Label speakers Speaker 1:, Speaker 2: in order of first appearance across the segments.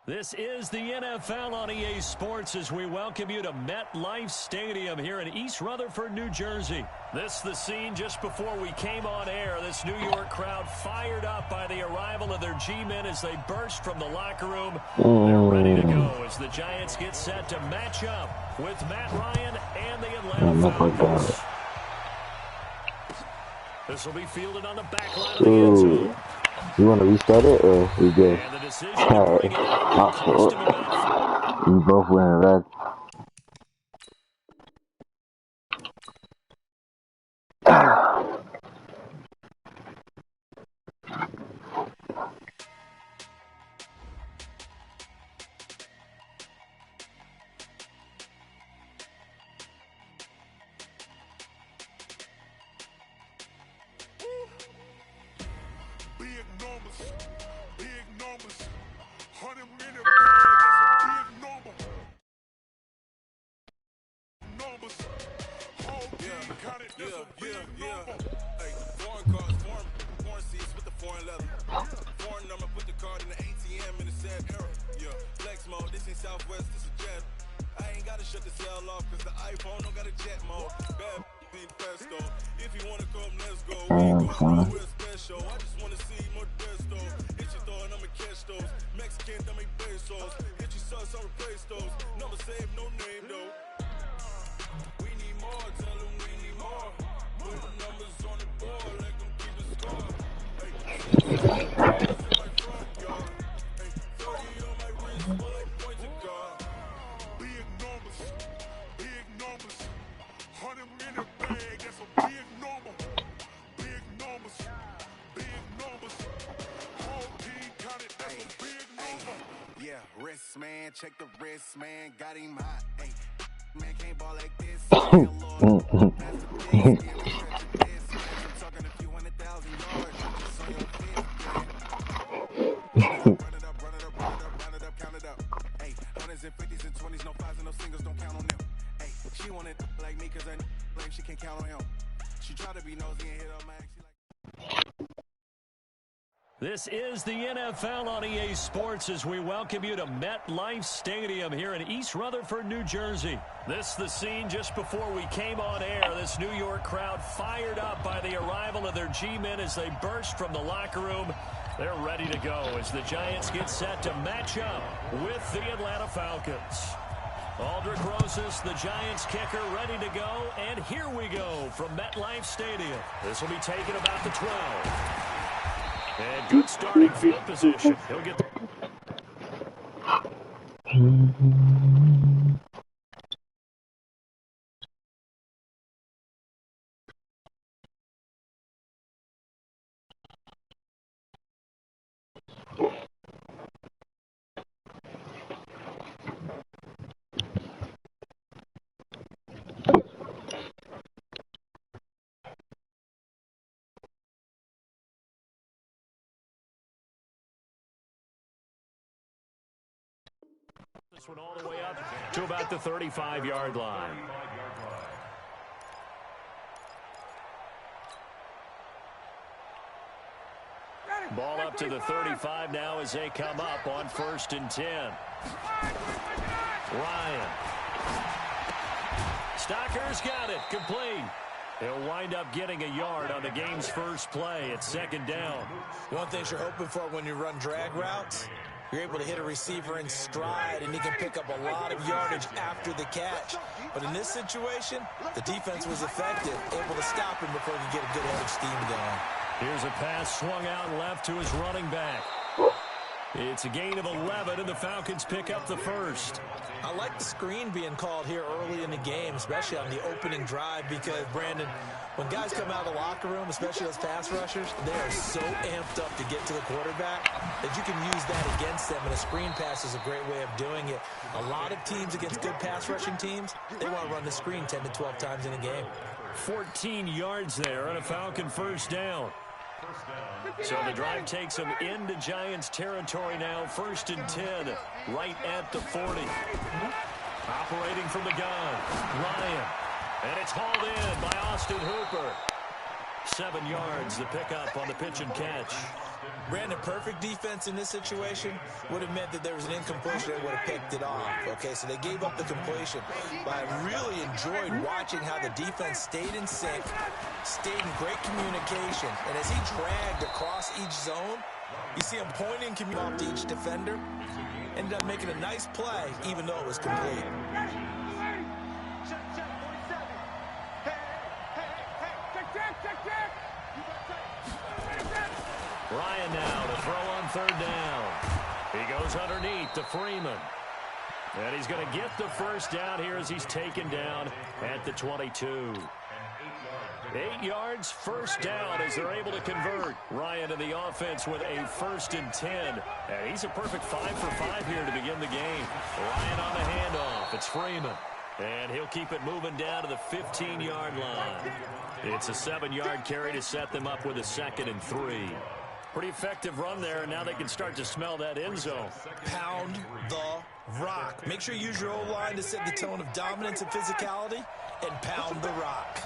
Speaker 1: This is the NFL on EA Sports as we welcome you to MetLife Stadium here in East Rutherford, New Jersey. This is the scene just before we came on air. This New York crowd fired up by the arrival of their G-men as they burst from the locker room. They're ready to go as the Giants get set to match up with Matt Ryan and the Atlanta Falcons. This will be fielded on the back line of the end zone.
Speaker 2: You want to restart it or we good? Alright. We both wearing red.
Speaker 3: Check the wrist, man. Got him hot. Hey, man can't ball like this. I'm talking a few 100,000 yards. Just on your feet. Run it up, count it up. Hey, 100s and 50s and 20s, no fives and no singles, don't count on them. Hey, she want it like me because I blame she can't count on him. She try to be nosy and hit up my ex.
Speaker 1: This is the NFL on EA Sports as we welcome you to MetLife Stadium here in East Rutherford, New Jersey. This is the scene just before we came on air. This New York crowd fired up by the arrival of their G-men as they burst from the locker room. They're ready to go as the Giants get set to match up with the Atlanta Falcons. Aldrich Rosas, the Giants kicker, ready to go. And here we go from MetLife Stadium. This will be taken about the 12. And good starting field position. He'll get this one all the way up to about the 35-yard line. Ball up to the 35 now as they come up on 1st and 10. Ryan. Stocker's got it. Complete. He'll wind up getting a yard on the game's first play at 2nd down.
Speaker 4: One thing you're hoping for when you run drag routes, you're able to hit a receiver in stride, and he can pick up a lot of yardage after the catch. But in this situation, the defense was effective, able to stop him before he could get a good head of steam going.
Speaker 1: Here's a pass swung out left to his running back. It's a gain of 11, and the Falcons pick up the first.
Speaker 4: I like the screen being called here early in the game, especially on the opening drive, because, Brandon, when guys come out of the locker room, especially those pass rushers, they are so amped up to get to the quarterback that you can use that against them, and a screen pass is a great way of doing it. A lot of teams against good pass rushing teams, they want to run the screen 10 to 12 times in a game.
Speaker 1: 14 yards there on a Falcon first down. So the drive takes them into Giants territory now. 1st and 10, right at the 40. Operating from the gun, Ryan. And it's hauled in by Austin Hooper. 7 yards, the pickup on the pitch and catch.
Speaker 4: Brandon, perfect defense in this situation would have meant that there was an incompletion and would have picked it off. Okay, so they gave up the completion. But I really enjoyed watching how the defense stayed in sync, stayed in great communication. And as he dragged across each zone, you see him pointing off to each defender. Ended up making a nice play, even though it was complete.
Speaker 1: Ryan now to throw on third down. He goes underneath to Freeman. And he's going to get the first down here as he's taken down at the 22. 8 yards, first down as they're able to convert. Ryan in the offense with a 1st and 10. And he's a perfect 5 for 5 here to begin the game. Ryan on the handoff. It's Freeman. And he'll keep it moving down to the 15-yard line. It's a 7-yard carry to set them up with a 2nd and 3. Pretty effective run there, and now they can start to smell that end zone.
Speaker 4: Pound the rock. Make sure you use your O-line to set the tone of dominance and physicality, and pound the rock.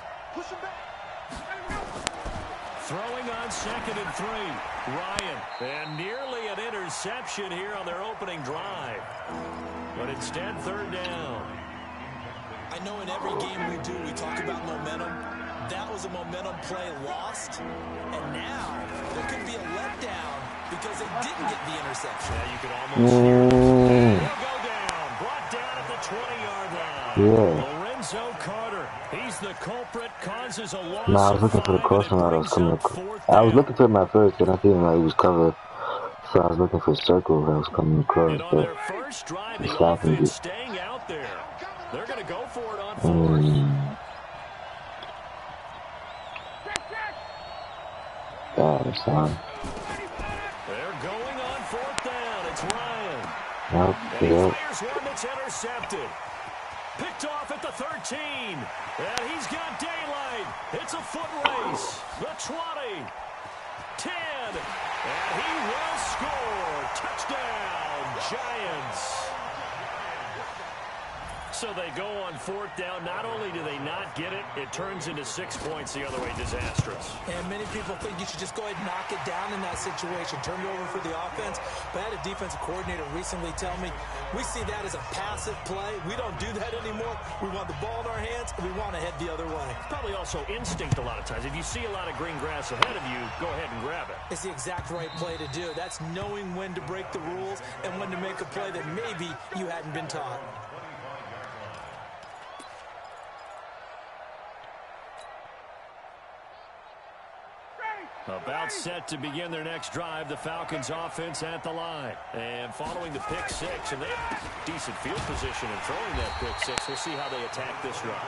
Speaker 1: Throwing on 2nd and 3. Ryan, and nearly an interception here on their opening drive. But instead, 3rd down.
Speaker 4: I know in every game we do, we talk about momentum. That was a momentum play lost, and now there could be a letdown because they didn't get the interception.
Speaker 1: Yeah, you could almost hear it. He'll go down, brought down at the 20-yard line.
Speaker 2: Yeah.
Speaker 1: Lorenzo Carter, he's the culprit, causes a loss.
Speaker 2: Nah, I was looking for the crossing route. I was looking for him at first, and I didn't know he was covered. So I was looking for a circle that was coming across.
Speaker 1: And on their first drive, the offense staying out there. They're going to go for it on 4th.
Speaker 2: That's fine.
Speaker 1: They're going on 4th down. It's Ryan.
Speaker 2: Yep,
Speaker 1: and he fires one that's intercepted. Picked off at the 13. And he's got daylight. It's a foot race. The 20. 10. And he will score. Touchdown, Giants. So they go on 4th down. Not only do they not get it, it turns into 6 points the other way. Disastrous.
Speaker 4: And many people think you should just go ahead and knock it down in that situation. Turn it over for the offense. But I had a defensive coordinator recently tell me, we see that as a passive play. We don't do that anymore. We want the ball in our hands, and we want to head the other way.
Speaker 1: Probably also instinct a lot of times. If you see a lot of green grass ahead of you, go ahead and grab it.
Speaker 4: It's the exact right play to do. That's knowing when to break the rules and when to make a play that maybe you hadn't been taught.
Speaker 1: About set to begin their next drive, the Falcons offense at the line. And following the pick 6, and they have decent field position in throwing that pick 6. We'll see how they attack this drive.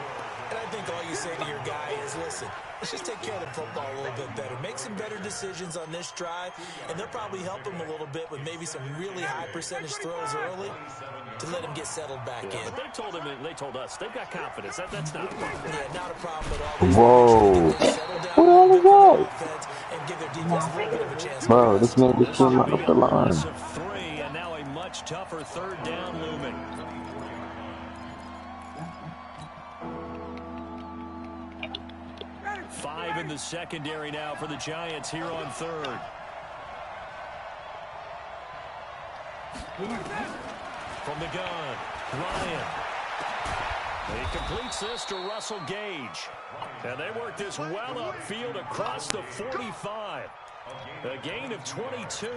Speaker 4: And I think all you say to your guy is, listen, let's just take care of the football a little bit better. Make some better decisions on this drive, and they'll probably help him a little bit with maybe some really high percentage throws early to let him get settled back in.
Speaker 1: But they told us they've got confidence. That's not a problem.
Speaker 4: Yeah, not a problem at all.
Speaker 2: Whoa. What was that?
Speaker 4: And give their defense a little bit of a chance.
Speaker 2: Bro, this man just came out of the line.
Speaker 1: 3, and now a much tougher 3rd down looming. Five in the secondary now for the Giants here on 3rd. From the gun, Ryan. He completes this to Russell Gage. And they work this well upfield across the 45. A gain of 22.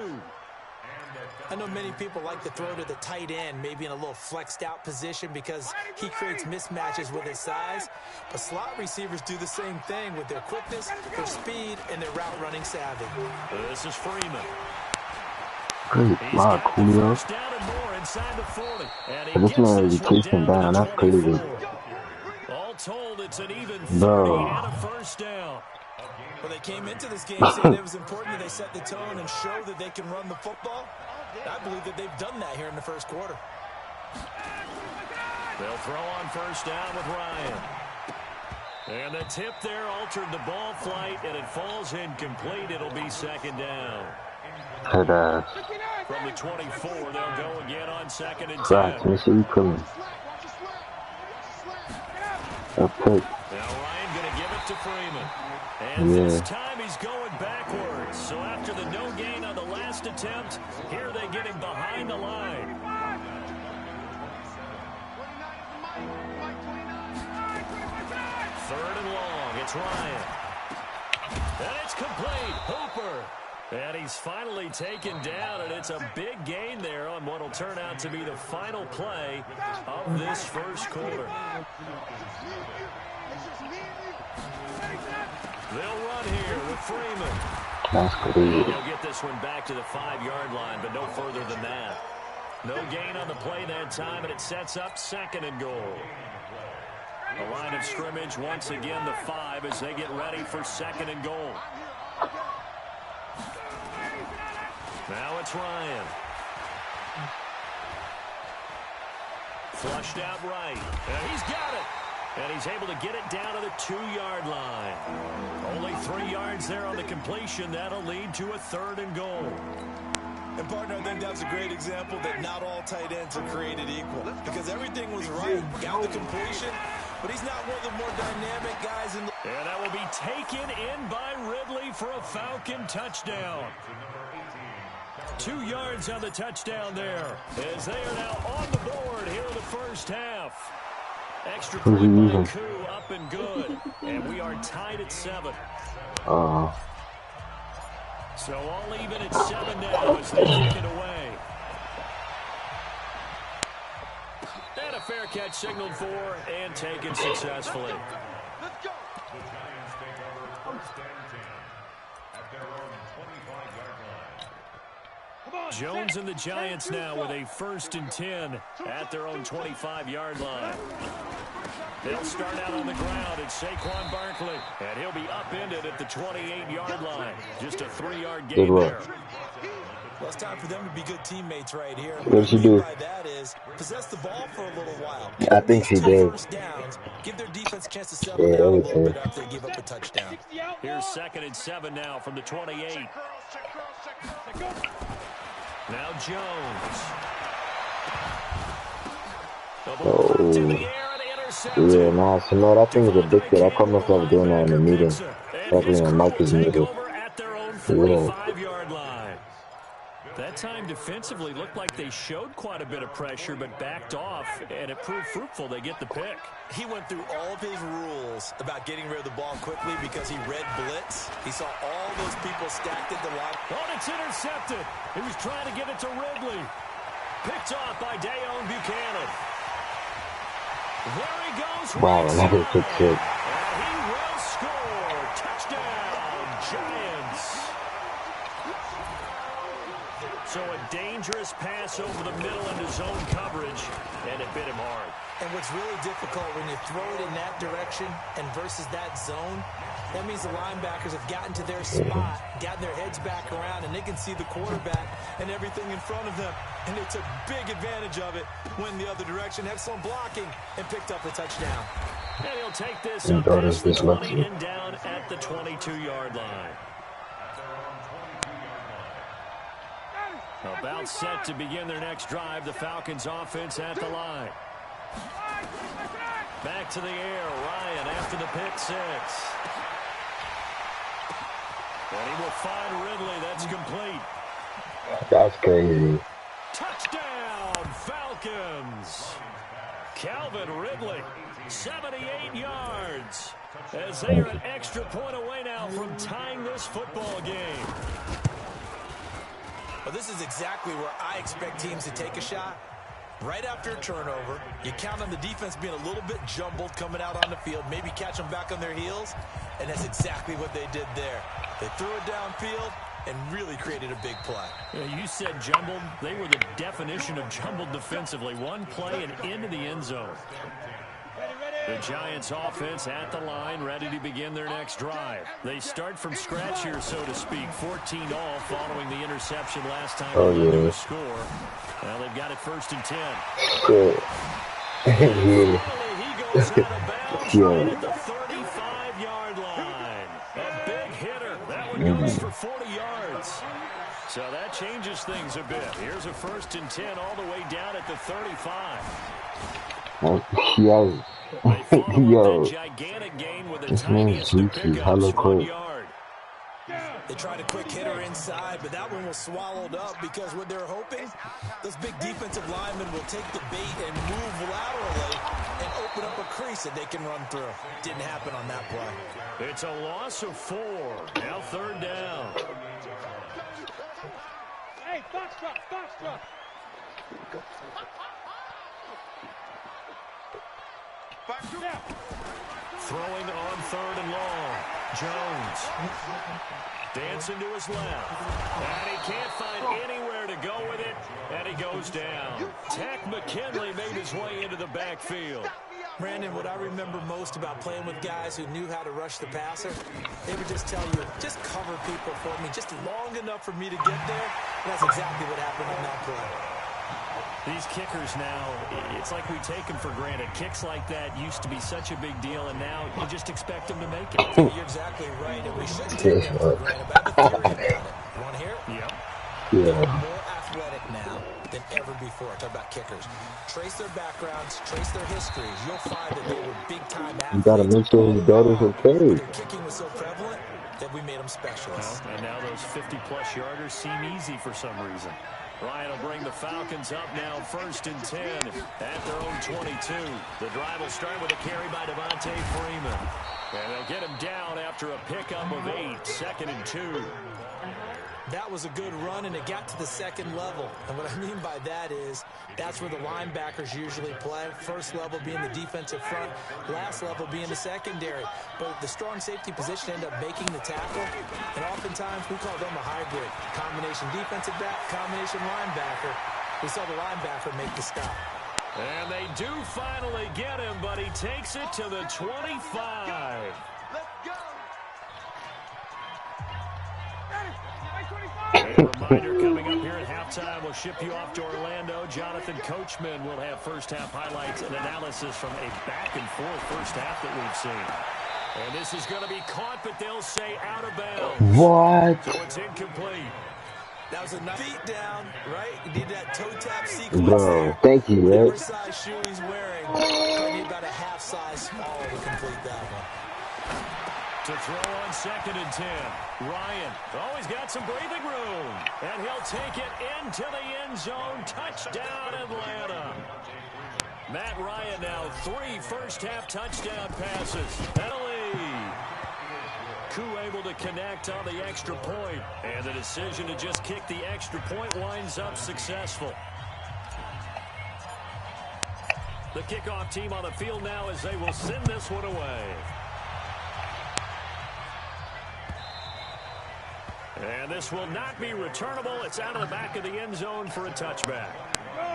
Speaker 4: I know many people like to throw to the tight end, maybe in a little flexed out position because he creates mismatches with his size. But slot receivers do the same thing with their quickness, their speed, and their route running savvy.
Speaker 1: This is Freeman.
Speaker 2: Great block, Julio. This man is chasing down. That's crazy.
Speaker 1: All told, it's an even 30 and a first down.
Speaker 4: Well, they came into this game saying it was important that they set the tone and show that they can run the football. I believe that they've done that here in the first quarter.
Speaker 1: They'll throw on first down with Ryan. And the tip there altered the ball flight, and it falls incomplete. It'll be 2nd down.
Speaker 2: From
Speaker 1: the 24, they'll go again on 2nd and 10.
Speaker 2: Right, let me see you coming. A pick.
Speaker 1: Now Ryan going to give it to Freeman. And this time he's going backwards. So after the no gain on the last attempt, here they get him behind the line. Third and long. It's Ryan. And it's complete. Hooper. And he's finally taken down, and it's a big gain there on what will turn out to be the final play of this first quarter. They'll run here with Freeman.
Speaker 2: That's good.
Speaker 1: He'll get this one back to the 5-yard line, but no further than that. No gain on the play that time, and it sets up 2nd and goal. The line of scrimmage, once again, the 5 as they get ready for 2nd and goal. Now it's Ryan. Flushed out right. And he's got it. And he's able to get it down to the 2-yard line. Only 3 yards there on the completion. That'll lead to a 3rd and goal.
Speaker 4: And, partner, I think that's a great example that not all tight ends are created equal. Because everything was right. Got the completion, but he's not one of the more dynamic guys in the...
Speaker 1: And that will be taken in by Ridley for a Falcon touchdown. 2 yards on the touchdown there, as they are now on the board here in the first half. Extra point by Koo, up and good. And we are tied at 7. So all even at 7 now as they kick it away. And a fair catch signaled for and taken successfully.
Speaker 3: Let's go.
Speaker 1: Jones and the Giants now with a 1st and 10 at their own 25-yard line. They'll start out on the ground at Saquon Barkley, and he'll be upended at the 28-yard line. Just a 3-yard gain there.
Speaker 4: Well, it's time for them to be good teammates right here.
Speaker 2: What did she do?
Speaker 4: By that is possess the ball for a little while.
Speaker 2: I think she did.
Speaker 4: Downs, give their defense a chance to settle down a little bit after they give up a touchdown.
Speaker 1: Here's 2nd and 7 now from the 28. Now Jones. The ball in the air and intercepted.
Speaker 2: Yeah, nah, so no, that thing is addicted. I caught myself doing that in the meeting. Especially when Mike is muted.
Speaker 1: At their own 45-yard line. That time defensively looked like they showed quite a bit of pressure, but backed off, and it proved fruitful. They get the pick.
Speaker 4: He went through all of his rules about getting rid of the ball quickly because he read blitz. He saw all those people stacked at the line.
Speaker 1: Oh, it's intercepted. He was trying to get it to Ridley. Picked off by Dayon Buchanan. There he goes.
Speaker 2: Wow, that is good shit.
Speaker 1: And he will score. Touchdown, Giants. So a dangerous pass over the middle into zone coverage, and it bit him hard.
Speaker 4: And what's really difficult when you throw it in that direction and versus that zone, that means the linebackers have gotten to their spot, gotten their heads back around, and they can see the quarterback and everything in front of them. And they took big advantage of it, went the other direction, had some blocking, and picked up a touchdown.
Speaker 1: And he'll take this up past the 20 and down at the 22-yard line. About set to begin their next drive, the Falcons offense at the line. Back to the air, Ryan after the pick 6. And he will find Ridley. That's complete.
Speaker 2: That's crazy.
Speaker 1: Touchdown, Falcons. Calvin Ridley, 78 yards. As they are an extra point away now from tying this football game.
Speaker 4: Well, this is exactly where I expect teams to take a shot. Right after a turnover, you count on the defense being a little bit jumbled coming out on the field, maybe catch them back on their heels, and that's exactly what they did there. They threw it downfield and really created a big play.
Speaker 1: Yeah, you said jumbled. They were the definition of jumbled defensively. One play and into the end zone. The Giants offense at the line, ready to begin their next drive. They start from scratch here, so to speak. 14 all following the interception last time they led to a score. Well, they've got it 1st and 10.
Speaker 2: Good.
Speaker 1: He goes out of bounds right at the 35-yard line. A big hitter. That one goes for 40 yards. So that changes things a bit. Here's a 1st and 10 all the way down at the 35.
Speaker 2: Yo.
Speaker 1: They follow up
Speaker 2: Yo.
Speaker 1: that gigantic gain with the
Speaker 2: This man's
Speaker 1: tiniest of
Speaker 2: juicy. Hello,
Speaker 1: pickups, 1
Speaker 2: quick.
Speaker 1: yard.
Speaker 4: They tried a quick hitter inside, but that one was swallowed up because what they're hoping, those big defensive linemen will take the bait and move laterally and open up a crease that they can run through. Didn't happen on that play.
Speaker 1: It's a loss of 4. Now 3rd down.
Speaker 5: Hey, box truck.
Speaker 1: Throwing on 3rd and long. Jones. Dancing to his left. And he can't find anywhere to go with it. And he goes down. Tack McKinley made his way into the backfield.
Speaker 4: Brandon, what I remember most about playing with guys who knew how to rush the passer, they would just tell you, just cover people for me, just long enough for me to get there. And that's exactly what happened on that play.
Speaker 1: These kickers now, it's like we take them for granted. Kicks like that used to be such a big deal, and now you just expect them to make it.
Speaker 4: You're exactly right, and we shouldn't take them for granted. But I have a theory about it. You want to hear it?
Speaker 1: Yep.
Speaker 4: They're more athletic now than ever before. Talk about kickers. Trace their backgrounds, trace their histories. You'll find that they were big-time athletes.
Speaker 2: You gotta make sure his daughter's okay.
Speaker 4: Their kicking was so prevalent that we made them specialists.
Speaker 1: And now those 50-plus yarders seem easy for some reason. Ryan will bring the Falcons up now, 1st and 10 at their own 22. The drive will start with a carry by Devontae Freeman. And they'll get him down after a pickup of 8, 2nd and 2.
Speaker 4: That was a good run, and it got to the 2nd level. And what I mean by that is that's where the linebackers usually play. First level being the defensive front, last level being the secondary. But the strong safety position ended up making the tackle, and oftentimes we call them a hybrid. Combination defensive back, combination linebacker. We saw the linebacker make the stop.
Speaker 1: And they do finally get him, but he takes it to the 25. A reminder coming up here at halftime. We'll ship you off to Orlando. Jonathan Coachman will have first-half highlights and analysis from a back-and-forth first half that we've seen. And this is going to be caught, but they'll say out of bounds.
Speaker 2: What?
Speaker 1: So it's incomplete.
Speaker 4: That was a nice feet down, right? You need that toe tap sequence.
Speaker 2: Bro, thank you,
Speaker 4: Whatever
Speaker 2: Rick.
Speaker 4: size shoe he's wearing, I need about a half size smaller to complete that one.
Speaker 1: To throw on 2nd and 10. Ryan, he's got some breathing room. And he'll take it into the end zone. Touchdown, Atlanta. Matt Ryan now 3 first-half touchdown passes. And a lead. Koo able to connect on the extra point. And the decision to just kick the extra point winds up successful. The kickoff team on the field now as they will send this one away. And this will not be returnable. It's out of the back of the end zone for a touchback.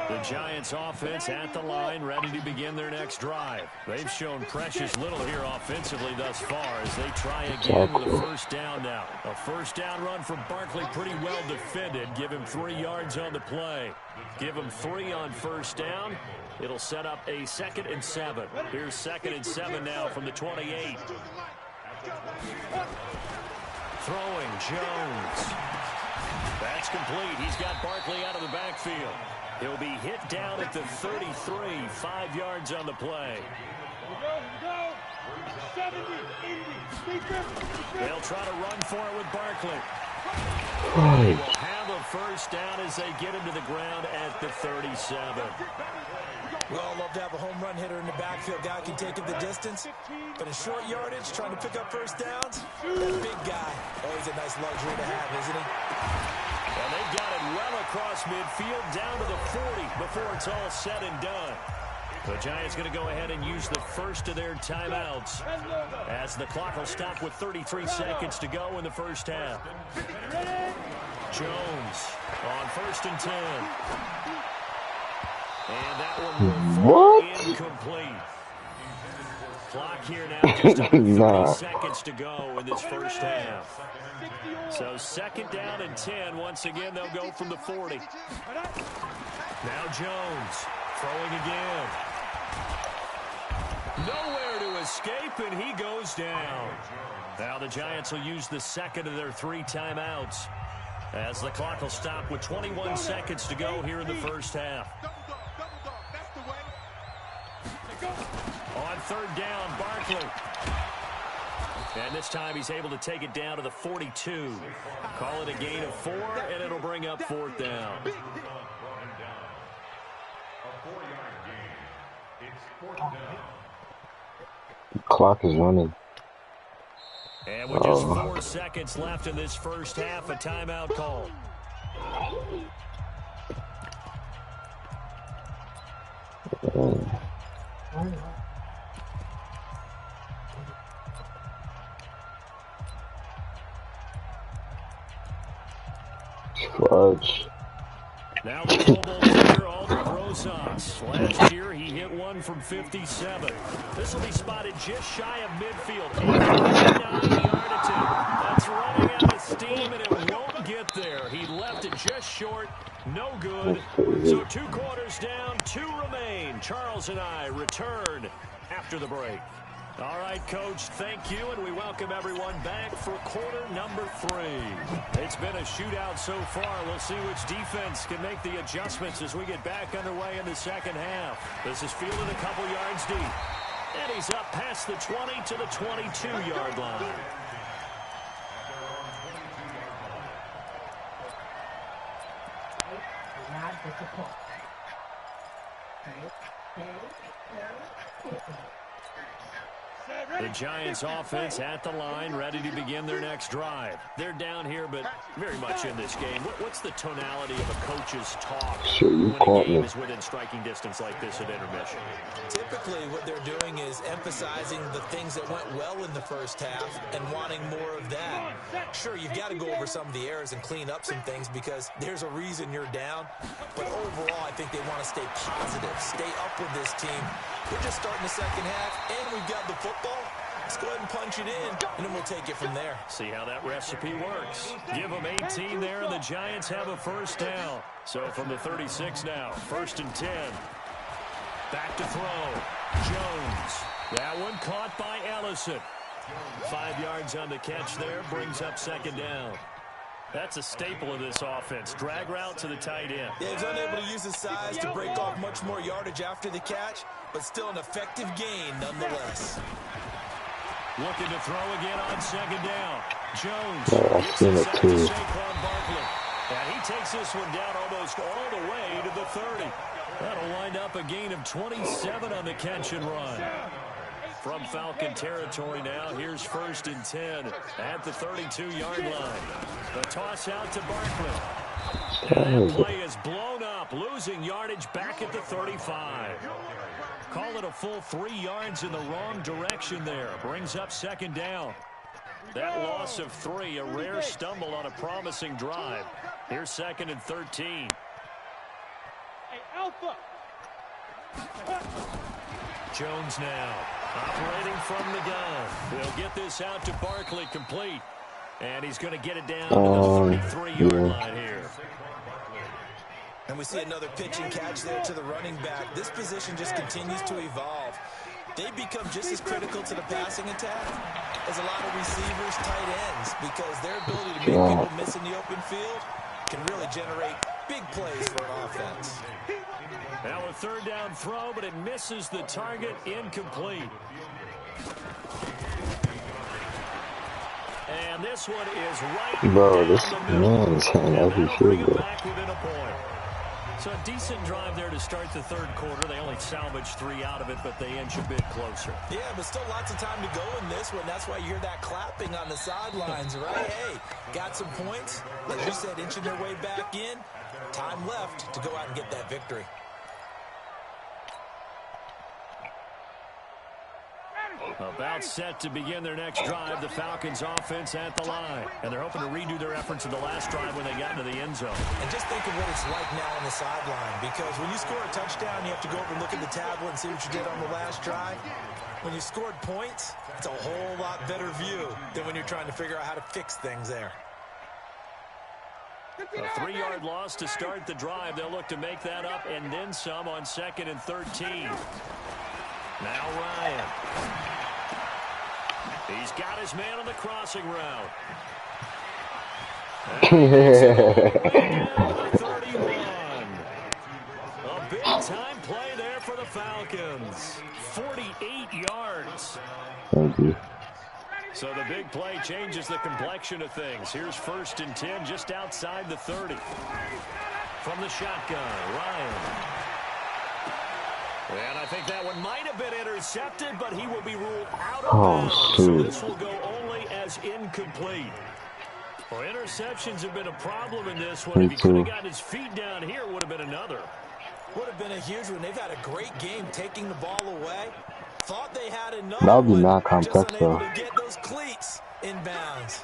Speaker 1: The Giants offense at the line, ready to begin their next drive. They've shown precious little here offensively thus far as they try again with a first down now. A first down run from Barkley, pretty well defended. Give him 3 yards on the play. Give him 3 on first down. It'll set up a 2nd and 7. Here's 2nd and 7 now from the 28. Throwing, Jones. That's complete. He's got Barkley out of the backfield. He'll be hit down at the 33, 5 yards on the play. They'll try to run for it with Barkley. They will have a first down as they get him to the ground at the 37.
Speaker 4: We all love to have a home run hitter in the backfield. Guy can take it the distance. But in short yardage, trying to pick up first downs, that big guy, always a nice luxury to have, isn't he?
Speaker 1: And they've got it well across midfield down to the 40 before it's all said and done. The Giants going to go ahead and use the first of their timeouts as the clock will stop with 33 seconds to go in the first half. Jones on 1st and 10. And that one will fall incomplete. Clock here now just under 30 seconds to go in this first half. So 2nd down and 10. Once again, they'll go from the 40. Now Jones throwing again. Nowhere to escape, and he goes down. Now the Giants will use the 2nd of their 3 timeouts as the clock will stop with 21 seconds to go here in the first half. On third down, Barkley. And this time he's able to take it down to the 42. Call it a gain of 4, and it'll bring up fourth down.
Speaker 2: The clock is running.
Speaker 1: And with just 4 seconds left in this first half, a timeout call.
Speaker 2: Fudge.
Speaker 1: Now the Pro Bowl kicker, Aldrich Rosas. Last year, he hit one from 57. This will be spotted just shy of midfield. 89-yard attempt. That's running out of steam, and it won't get there. He left it just short. No good. So 2 quarters down, 2 remain. Charles and I return after the break. All right, Coach, thank you, and we welcome everyone back for quarter number 3. It's been a shootout so far. We'll see which defense can make the adjustments as we get back underway in the second half. This is fielded a couple yards deep. And he's up past the 20 to the 22-yard line. The Giants offense at the line, ready to begin their next drive. They're down here, but very much in this game. What's the tonality of a coach's talk when a game is within striking distance like this at intermission?
Speaker 4: Typically, what they're doing is emphasizing the things that went well in the first half and wanting more of that. Sure, you've got to go over some of the errors and clean up some things because there's a reason you're down. But overall, I think they want to stay positive, stay up with this team. We're just starting the second half, and we've got the football. Let's go ahead and punch it in, and then we'll take it from there.
Speaker 1: See how that recipe works. Give them 18 there, and the Giants have a first down. So from the 36 now, 1st and 10. Back to throw. Jones. That one caught by Ellison. 5 yards on the catch there, brings up second down. That's a staple of this offense. Drag route to the tight end.
Speaker 4: Yeah, he's unable to use his size to break off much more yardage after the catch, but still an effective gain nonetheless.
Speaker 1: Looking to throw again on second down. Jones
Speaker 2: I've seen it too.
Speaker 1: Saquon Barkley. And he takes this one down almost all the way to the 30. That'll wind up a gain of 27 on the catch and run. From Falcon territory now, here's 1st and 10 at the 32-yard line. The toss out to Barkley. And that play is blown up, losing yardage back at the 35. Call it a full 3 yards in the wrong direction there. Brings up second down. That loss of 3, a rare stumble on a promising drive. Here's 2nd and 13.
Speaker 5: Hey, Alpha.
Speaker 1: Jones now operating from the gun. He'll get this out to Barkley, complete. And he's going to get it down to the 33-yard line here.
Speaker 4: And we see another pitch and catch there to the running back. This position just continues to evolve. They become just as critical to the passing attack as a lot of receivers, tight ends, because their ability to make people miss in the open field can really generate big plays for an offense.
Speaker 1: Now a 3rd down throw, but it misses the target, incomplete. And this one is right.
Speaker 2: Bro, this man is hitting every field goal.
Speaker 1: So a decent drive there to start the 3rd quarter. They only salvaged 3 out of it, but they inch a bit closer.
Speaker 4: Yeah, but still lots of time to go in this one. That's why you hear that clapping on the sidelines, right? Hey, got some points. Like you said, inching their way back in. Time left to go out and get that victory.
Speaker 1: About set to begin their next drive, the Falcons offense at the line. And they're hoping to redo their efforts in the last drive when they got into the end zone.
Speaker 4: And just think of what it's like now on the sideline, because when you score a touchdown, you have to go over and look at the tablet and see what you did on the last drive. When you scored points, it's a whole lot better view than when you're trying to figure out how to fix things there.
Speaker 1: A 3-yard loss to start the drive. They'll look to make that up and then some on 2nd and 13. Now Ryan. He's got his man on the crossing route. A big-time play there for the Falcons. 48 yards.
Speaker 2: Thank you.
Speaker 1: So the big play changes the complexion of things. Here's 1st and 10 just outside the 30. From the shotgun, Ryan. And I think that one might have been intercepted, but he will be ruled out of bounds. So this will go only as incomplete. Well, interceptions have been a problem in this one. If he could have gotten his feet down here, it would have been another.
Speaker 4: Would have been a huge one. They've had a great game taking the ball away. Thought they had enough.
Speaker 2: That would be not complex, though.
Speaker 4: To get those cleats inbounds.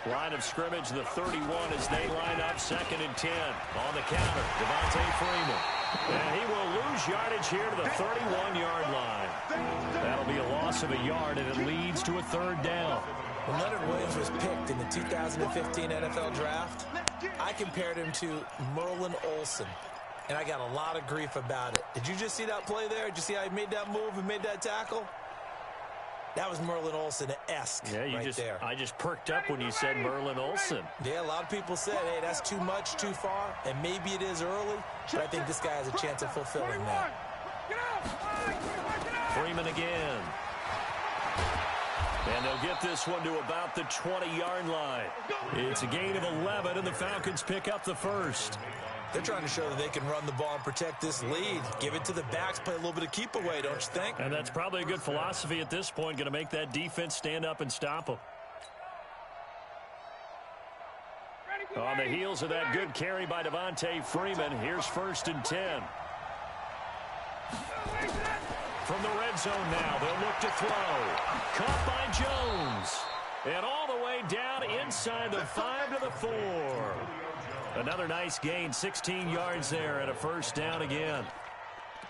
Speaker 1: Line of scrimmage, the 31 as they line up 2nd and 10. On the counter, Devontae Freeman. And he will lose yardage here to the 31-yard line. That'll be a loss of a yard, and it leads to a 3rd down.
Speaker 4: When Leonard Williams was picked in the 2015 NFL Draft, I compared him to Merlin Olsen. And I got a lot of grief about it. Did you just see that play there? Did you see how he made that move and made that tackle? That was Merlin Olsen-esque there.
Speaker 1: I just perked up when you said Merlin Olsen.
Speaker 4: Yeah, a lot of people said, hey, that's too much, too far, and maybe it is early, but I think this guy has a chance of fulfilling that.
Speaker 1: Freeman again. And they'll get this one to about the 20-yard line. It's a gain of 11, and the Falcons pick up the 1st.
Speaker 4: They're trying to show that they can run the ball and protect this lead. Give it to the backs, play a little bit of keep away, don't you think?
Speaker 1: And that's probably a good philosophy at this point, going to make that defense stand up and stop them. On the heels of that good carry by Devontae Freeman, here's 1st and 10. From the red zone now, they'll look to throw. Caught by Jones. And all the way down inside the 5 to the 4. Another nice gain, 16 yards there, and a 1st down again.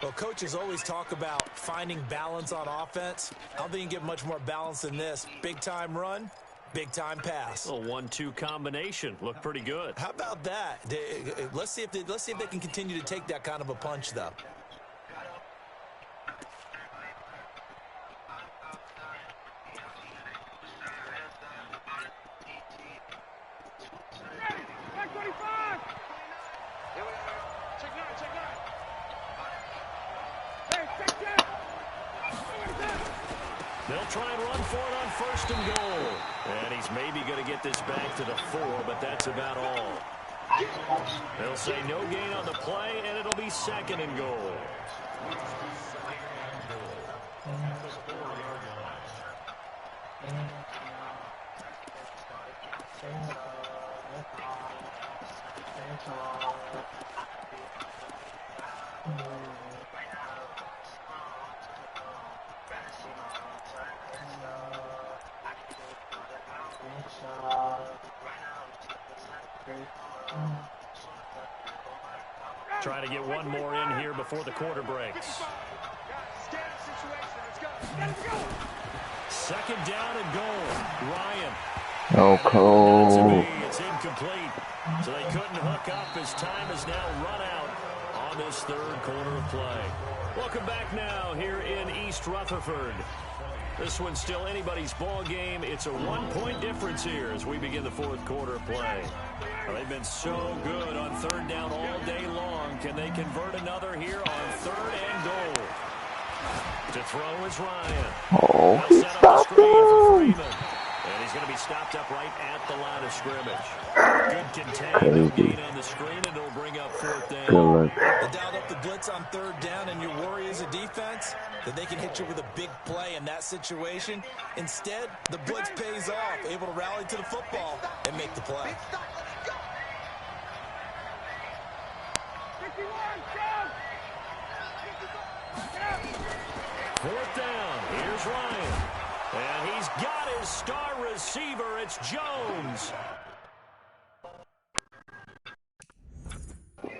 Speaker 4: Well, coaches always talk about finding balance on offense. I don't think you can get much more balance than this. Big-time run, big-time pass.
Speaker 1: A 1-2 combination. Looked pretty good.
Speaker 4: How about that? Let's see if they can continue to take that kind of a punch, though.
Speaker 1: They'll try and run for it on 1st and goal. And he's maybe going to get this back to the 4, but that's about all. They'll say no gain on the play, and it'll be 2nd and goal. Trying to get one more in here before the quarter breaks. 2nd down and goal. Ryan.
Speaker 2: Oh, Cole.
Speaker 1: It's incomplete. So they couldn't hook up as time has now run out on this 3rd quarter of play. Welcome back now here in East Rutherford. This one's still anybody's ball game. It's a 1-point difference here as we begin the 4th quarter of play. Well, they've been so good on 3rd down all day long. Can they convert another here on 3rd and goal? To throw is Ryan.
Speaker 2: Oh, he stopped him.
Speaker 1: And he's going to be stopped up right at the line of scrimmage. Good contain, gain on the screen, and it'll bring up 4th down.
Speaker 4: They dialed up the blitz on 3rd down, and your worry as a defense that they can hit you with a big play in that situation. Instead, the blitz pays off, able to rally to the football and make the play.
Speaker 1: 4th down. Here's Ryan. And he's got his star receiver. It's Jones. For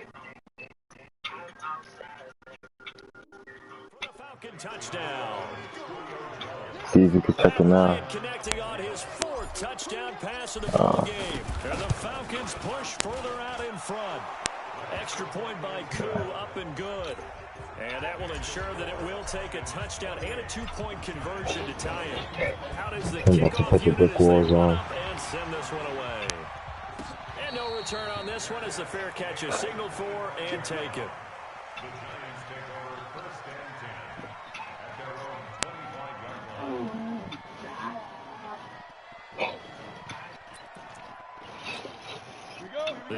Speaker 1: the Falcon touchdown.
Speaker 2: See if you can check him out.
Speaker 1: Connecting on his 4th touchdown pass of the ball game. And the Falcons push further out in front. Extra point by Koo, up and good. And that will ensure that it will take a touchdown and a 2-point conversion to tie it. How does the kickoff unit as they run up and send this one away? And no return on this one as the fair catch is signaled for and taken.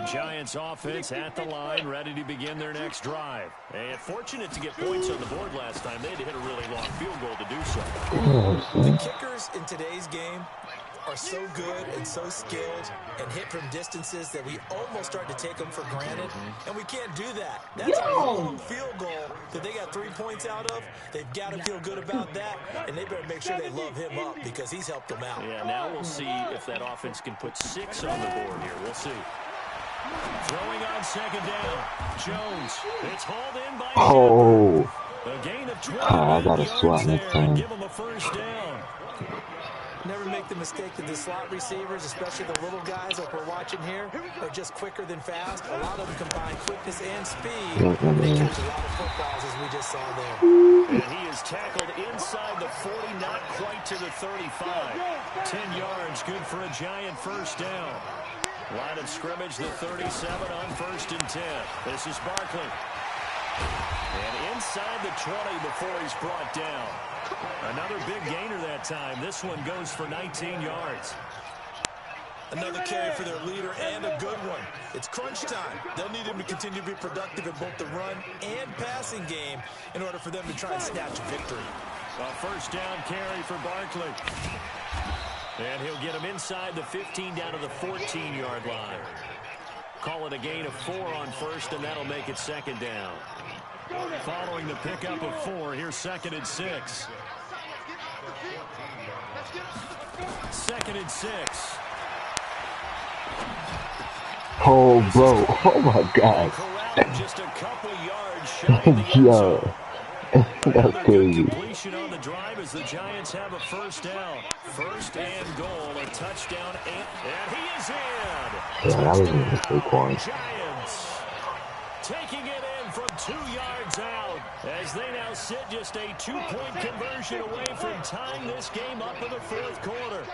Speaker 1: Giants offense at the line, ready to begin their next drive. And fortunate to get points on the board last time. They had to hit a really long field goal to do so.
Speaker 4: The kickers in today's game are so good and so skilled and hit from distances that we almost start to take them for granted, and we can't do that. That's a long field goal that they got 3 points out of. They've got to feel good about that, and they better make sure they love him up because he's helped them out.
Speaker 1: Yeah, now we'll see if that offense can put 6 on the board here. We'll see. Throwing on second down. Jones. It's hauled in by
Speaker 2: Oh.
Speaker 1: a gain of 20
Speaker 2: I got a
Speaker 1: yards
Speaker 2: swat next
Speaker 1: there and
Speaker 2: time.
Speaker 1: give him a first down.
Speaker 4: Never make the mistake that the slot receivers, especially the little guys like we're watching here, are just quicker than fast. A lot of them combine quickness and speed. They catch a lot of footballs, as we just saw there.
Speaker 1: And he is tackled inside the 40, not quite to the 35. 10 yards, good for a Giant first down. Line of scrimmage, the 37 on 1st and 10. This is Barkley. And inside the 20 before he's brought down. Another big gainer that time. This one goes for 19 yards.
Speaker 4: Another carry for their leader and a good one. It's crunch time. They'll need him to continue to be productive in both the run and passing game in order for them to try and snatch a victory.
Speaker 1: A first down carry for Barkley. And he'll get him inside the 15 down to the 14-yard line. Call it a gain of 4 on first, and that'll make it second down. Following the pickup of 4, here's 2nd and 6. 2nd and 6.
Speaker 2: Oh, bro. Oh, my God.
Speaker 1: Corralled just a couple yards shy of the end
Speaker 2: Yo.
Speaker 1: zone.
Speaker 2: That's
Speaker 1: Another good
Speaker 2: crazy.
Speaker 1: completion on the drive as the Giants have a first down. 1st and goal, a touchdown, and he is in.
Speaker 2: Yeah, that was a mistake one.
Speaker 1: Giants taking it in from 2 yards out as they now sit just a 2-point conversion away from tying this game up in the 4th quarter.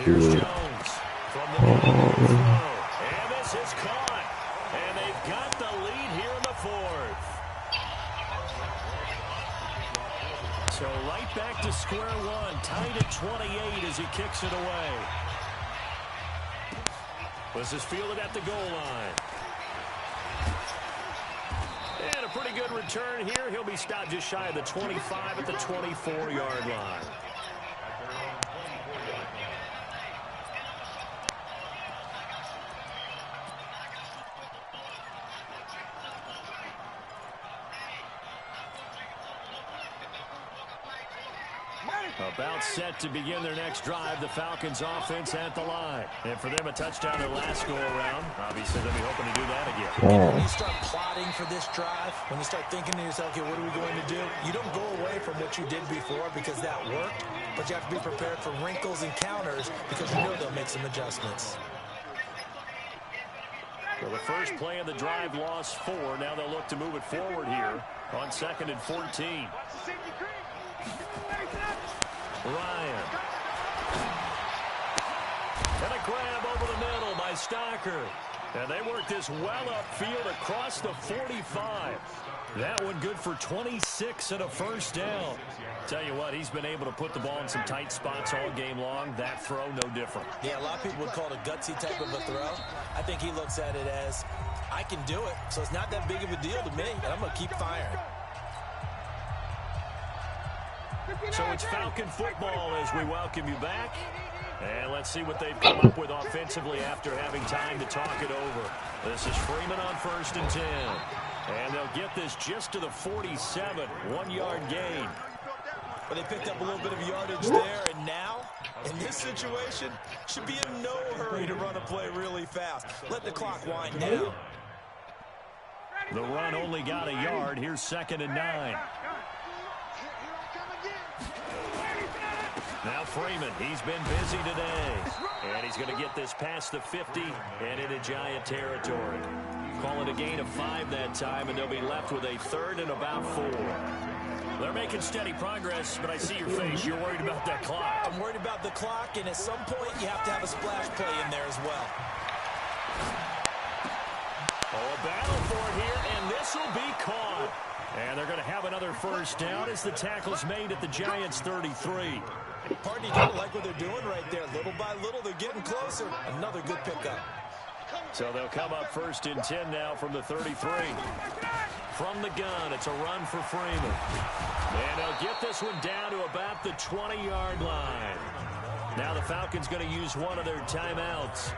Speaker 1: Here's Jones from the throw, and this is caught, and they've got the lead here in the 4th. So right back to square one, tied at 28 as he kicks it away. This is fielded at the goal line. And a pretty good return here. He'll be stopped just shy of the 25 at the 24-yard line. About set to begin their next drive. The Falcons offense at the line. And for them, a touchdown their last go-around. Obviously, they'll be hoping to do that again.
Speaker 4: When you start plotting for this drive, when you start thinking to yourself, okay, what are we going to do? You don't go away from what you did before because that worked, but you have to be prepared for wrinkles and counters because you know they'll make some adjustments.
Speaker 1: So the first play of the drive lost 4. Now they'll look to move it forward here on 2nd and 14. Ryan. And a grab over the middle by Stocker. And they work this well upfield across the 45. That one good for 26 and a first down. Tell you what, he's been able to put the ball in some tight spots all game long. That throw, no different.
Speaker 4: Yeah, a lot of people would call it a gutsy type of a throw. I think he looks at it as, I can do it, so it's not that big of a deal to me, and I'm going to keep firing.
Speaker 1: So it's Falcon football as we welcome you back. And let's see what they've come up with offensively after having time to talk it over. This is Freeman on 1st and 10. And they'll get this just to the 47, 1-yard gain.
Speaker 4: But they picked up a little bit of yardage there, and now, in this situation, should be in no hurry to run a play really fast. Let the clock wind down.
Speaker 1: The run only got a yard. Here's 2nd and 9. Now Freeman, he's been busy today. And he's going to get this past the 50 and into Giant territory. Call it a gain of 5 that time, and they'll be left with a 3rd and about 4. They're making steady progress, but I see your face. You're worried about that clock.
Speaker 4: I'm worried about the clock, and at some point you have to have a splash play in there as well.
Speaker 1: Oh, a battle for it here, and this will be caught. And they're going to have another first down as the tackle's made at the Giants' 33.
Speaker 4: Partner, you kind of like what they're doing right there. Little by little, they're getting closer. Another good pickup.
Speaker 1: So they'll come up 1st and 10 now from the 33. From the gun, it's a run for Freeman. And they'll get this one down to about the 20-yard line. Now the Falcons going to use one of their timeouts,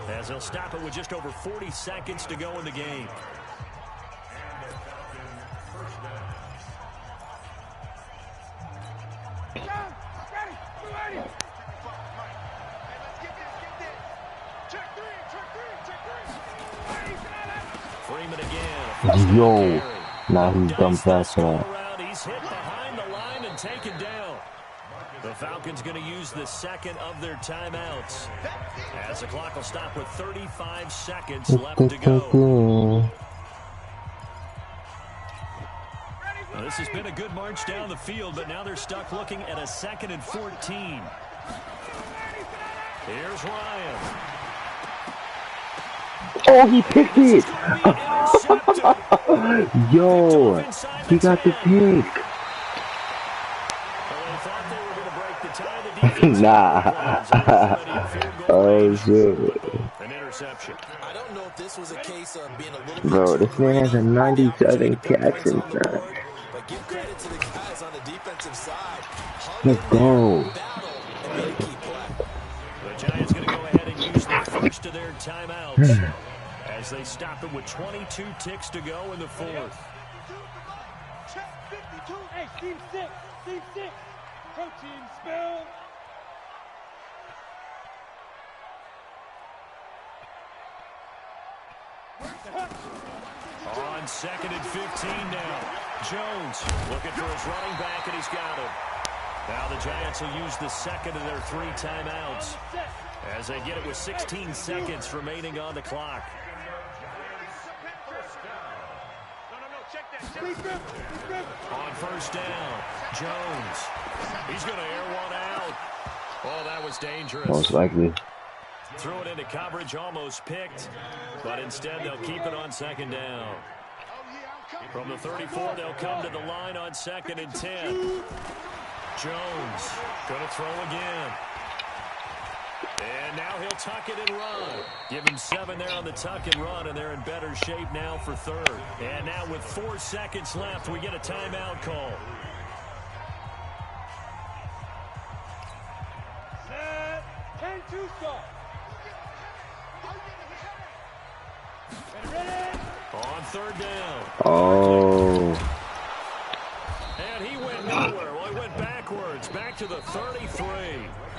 Speaker 1: as they'll stop it with just over 40 seconds to go in the game. Freeman again.
Speaker 2: Yo, now he's dumb past that.
Speaker 1: He's hit behind the line and taken down. The Falcons going to use the second of their timeouts, as the clock will stop with 35 seconds left to go. Well, this has been a good march down the field, but now they're stuck looking at a 2nd and 14. Here's Ryan.
Speaker 2: Oh, he picked it! Yo, he got the pick. Nah. Oh, shit.
Speaker 1: An interception.
Speaker 4: I don't know if this was a case of being a little
Speaker 2: Bro, this man has a 97 catch inside.
Speaker 4: But give credit to the guys on the defensive side.
Speaker 2: Let's go.
Speaker 1: The Giants going to go ahead and use the first of their timeouts as they stop it with 22 ticks to go in the 4th.
Speaker 5: Hey, team 6, team 6. Protein spill.
Speaker 1: On 2nd and 15 now. Jones looking for his running back, and he's got him. Now the Giants will use the second of their 3 timeouts as they get it with 16 seconds remaining on the clock. On 1st down, Jones. He's going to air one out. Oh, that was dangerous.
Speaker 2: Most likely.
Speaker 1: Threw it into coverage, almost picked, but instead they'll keep it on 2nd down. From the 34, they'll come to the line on 2nd and 10. Jones going to throw again. And now he'll tuck it and run. Give him 7 there on the tuck and run, and they're in better shape now for 3rd. And now with 4 seconds left, we get a timeout call.
Speaker 5: Set. 10-2 start.
Speaker 1: On 3rd down.
Speaker 2: Oh.
Speaker 1: And he went nowhere. Well, he went backwards, back to the 33.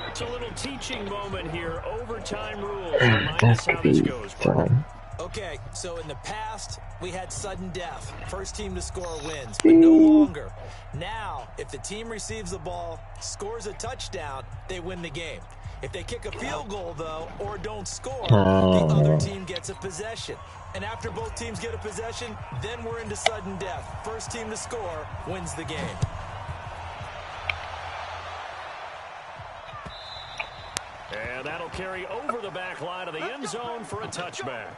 Speaker 1: It's a little teaching moment here. Overtime rules. Remind us how this goes.
Speaker 4: Okay, so in the past, we had sudden death. First team to score wins, but no longer. Now, if the team receives the ball, scores a touchdown, they win the game. If they kick a field goal, though, or don't score, the other team gets a possession. And after both teams get a possession, then we're into sudden death. First team to score wins the game.
Speaker 1: And that'll carry over the back line of the end zone for a touchback.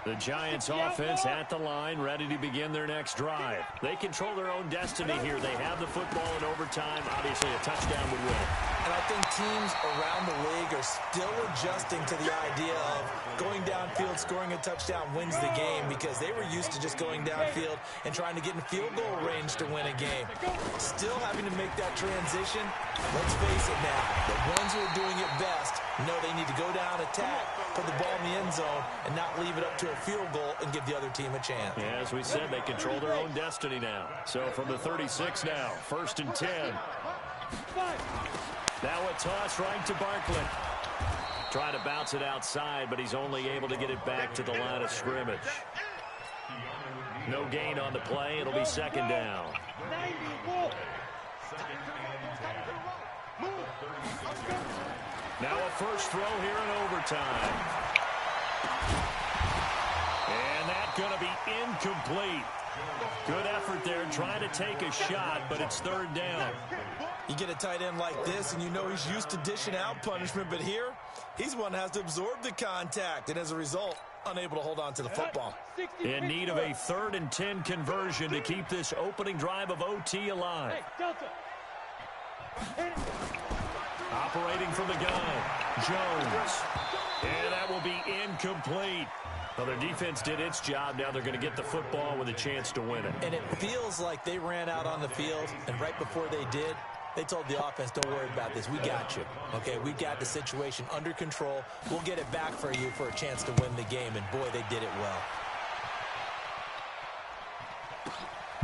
Speaker 1: The Giants offense at the line, ready to begin their next drive. They control their own destiny here. They have the football in overtime. Obviously, a touchdown would win.
Speaker 4: And I think teams around the league are still adjusting to the idea of going downfield, scoring a touchdown wins the game, because they were used to just going downfield and trying to get in field goal range to win a game. Still having to make that transition. Let's face it now, the ones who are doing it best know they need to go down, attack, put the ball in the end zone, and not leave it up to a field goal and give the other team a chance.
Speaker 1: Yeah, as we said, they control their own destiny now. So from the 36 now, 1st and 10. Now a toss right to Barkley. Trying to bounce it outside, but he's only able to get it back to the line of scrimmage. No gain on the play. It'll be 2nd down. Now a first throw here in overtime. And that's going to be incomplete. Good effort there, trying to take a shot, but it's 3rd down.
Speaker 4: You get a tight end like this, and you know he's used to dishing out punishment, but here, he's one that has to absorb the contact, and as a result, unable to hold on to the football.
Speaker 1: In need of a 3rd and 10 conversion to keep this opening drive of OT alive. Operating from the gun, Jones. And that will be incomplete. Well, their defense did its job. Now they're going to get the football with a chance to win it.
Speaker 4: And it feels like they ran out on the field, and right before they did, they told the offense, don't worry about this. We got you. Okay, we got the situation under control. We'll get it back for you for a chance to win the game. And, boy, they did it well.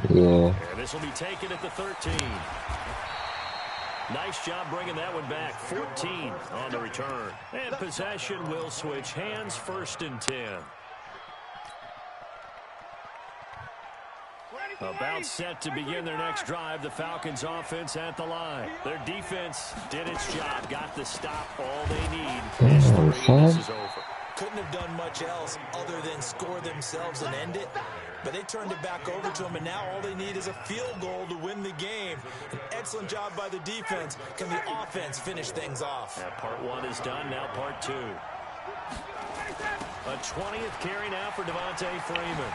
Speaker 2: Yeah.
Speaker 1: And this will be taken at the 13. Nice job bringing that one back. 14 on the return. And possession will switch hands, 1st and 10. About set to begin their next drive. The Falcons offense at the line. Their defense did its job. Got the stop, all they need. This is over.
Speaker 4: Couldn't have done much else other than score themselves and end it. But they turned it back over to them, and now all they need is a field goal to win the game. An excellent job by the defense. Can the offense finish things off?
Speaker 1: Yeah, part 1 is done. Now part 2. A 20th carry now for Devontae Freeman.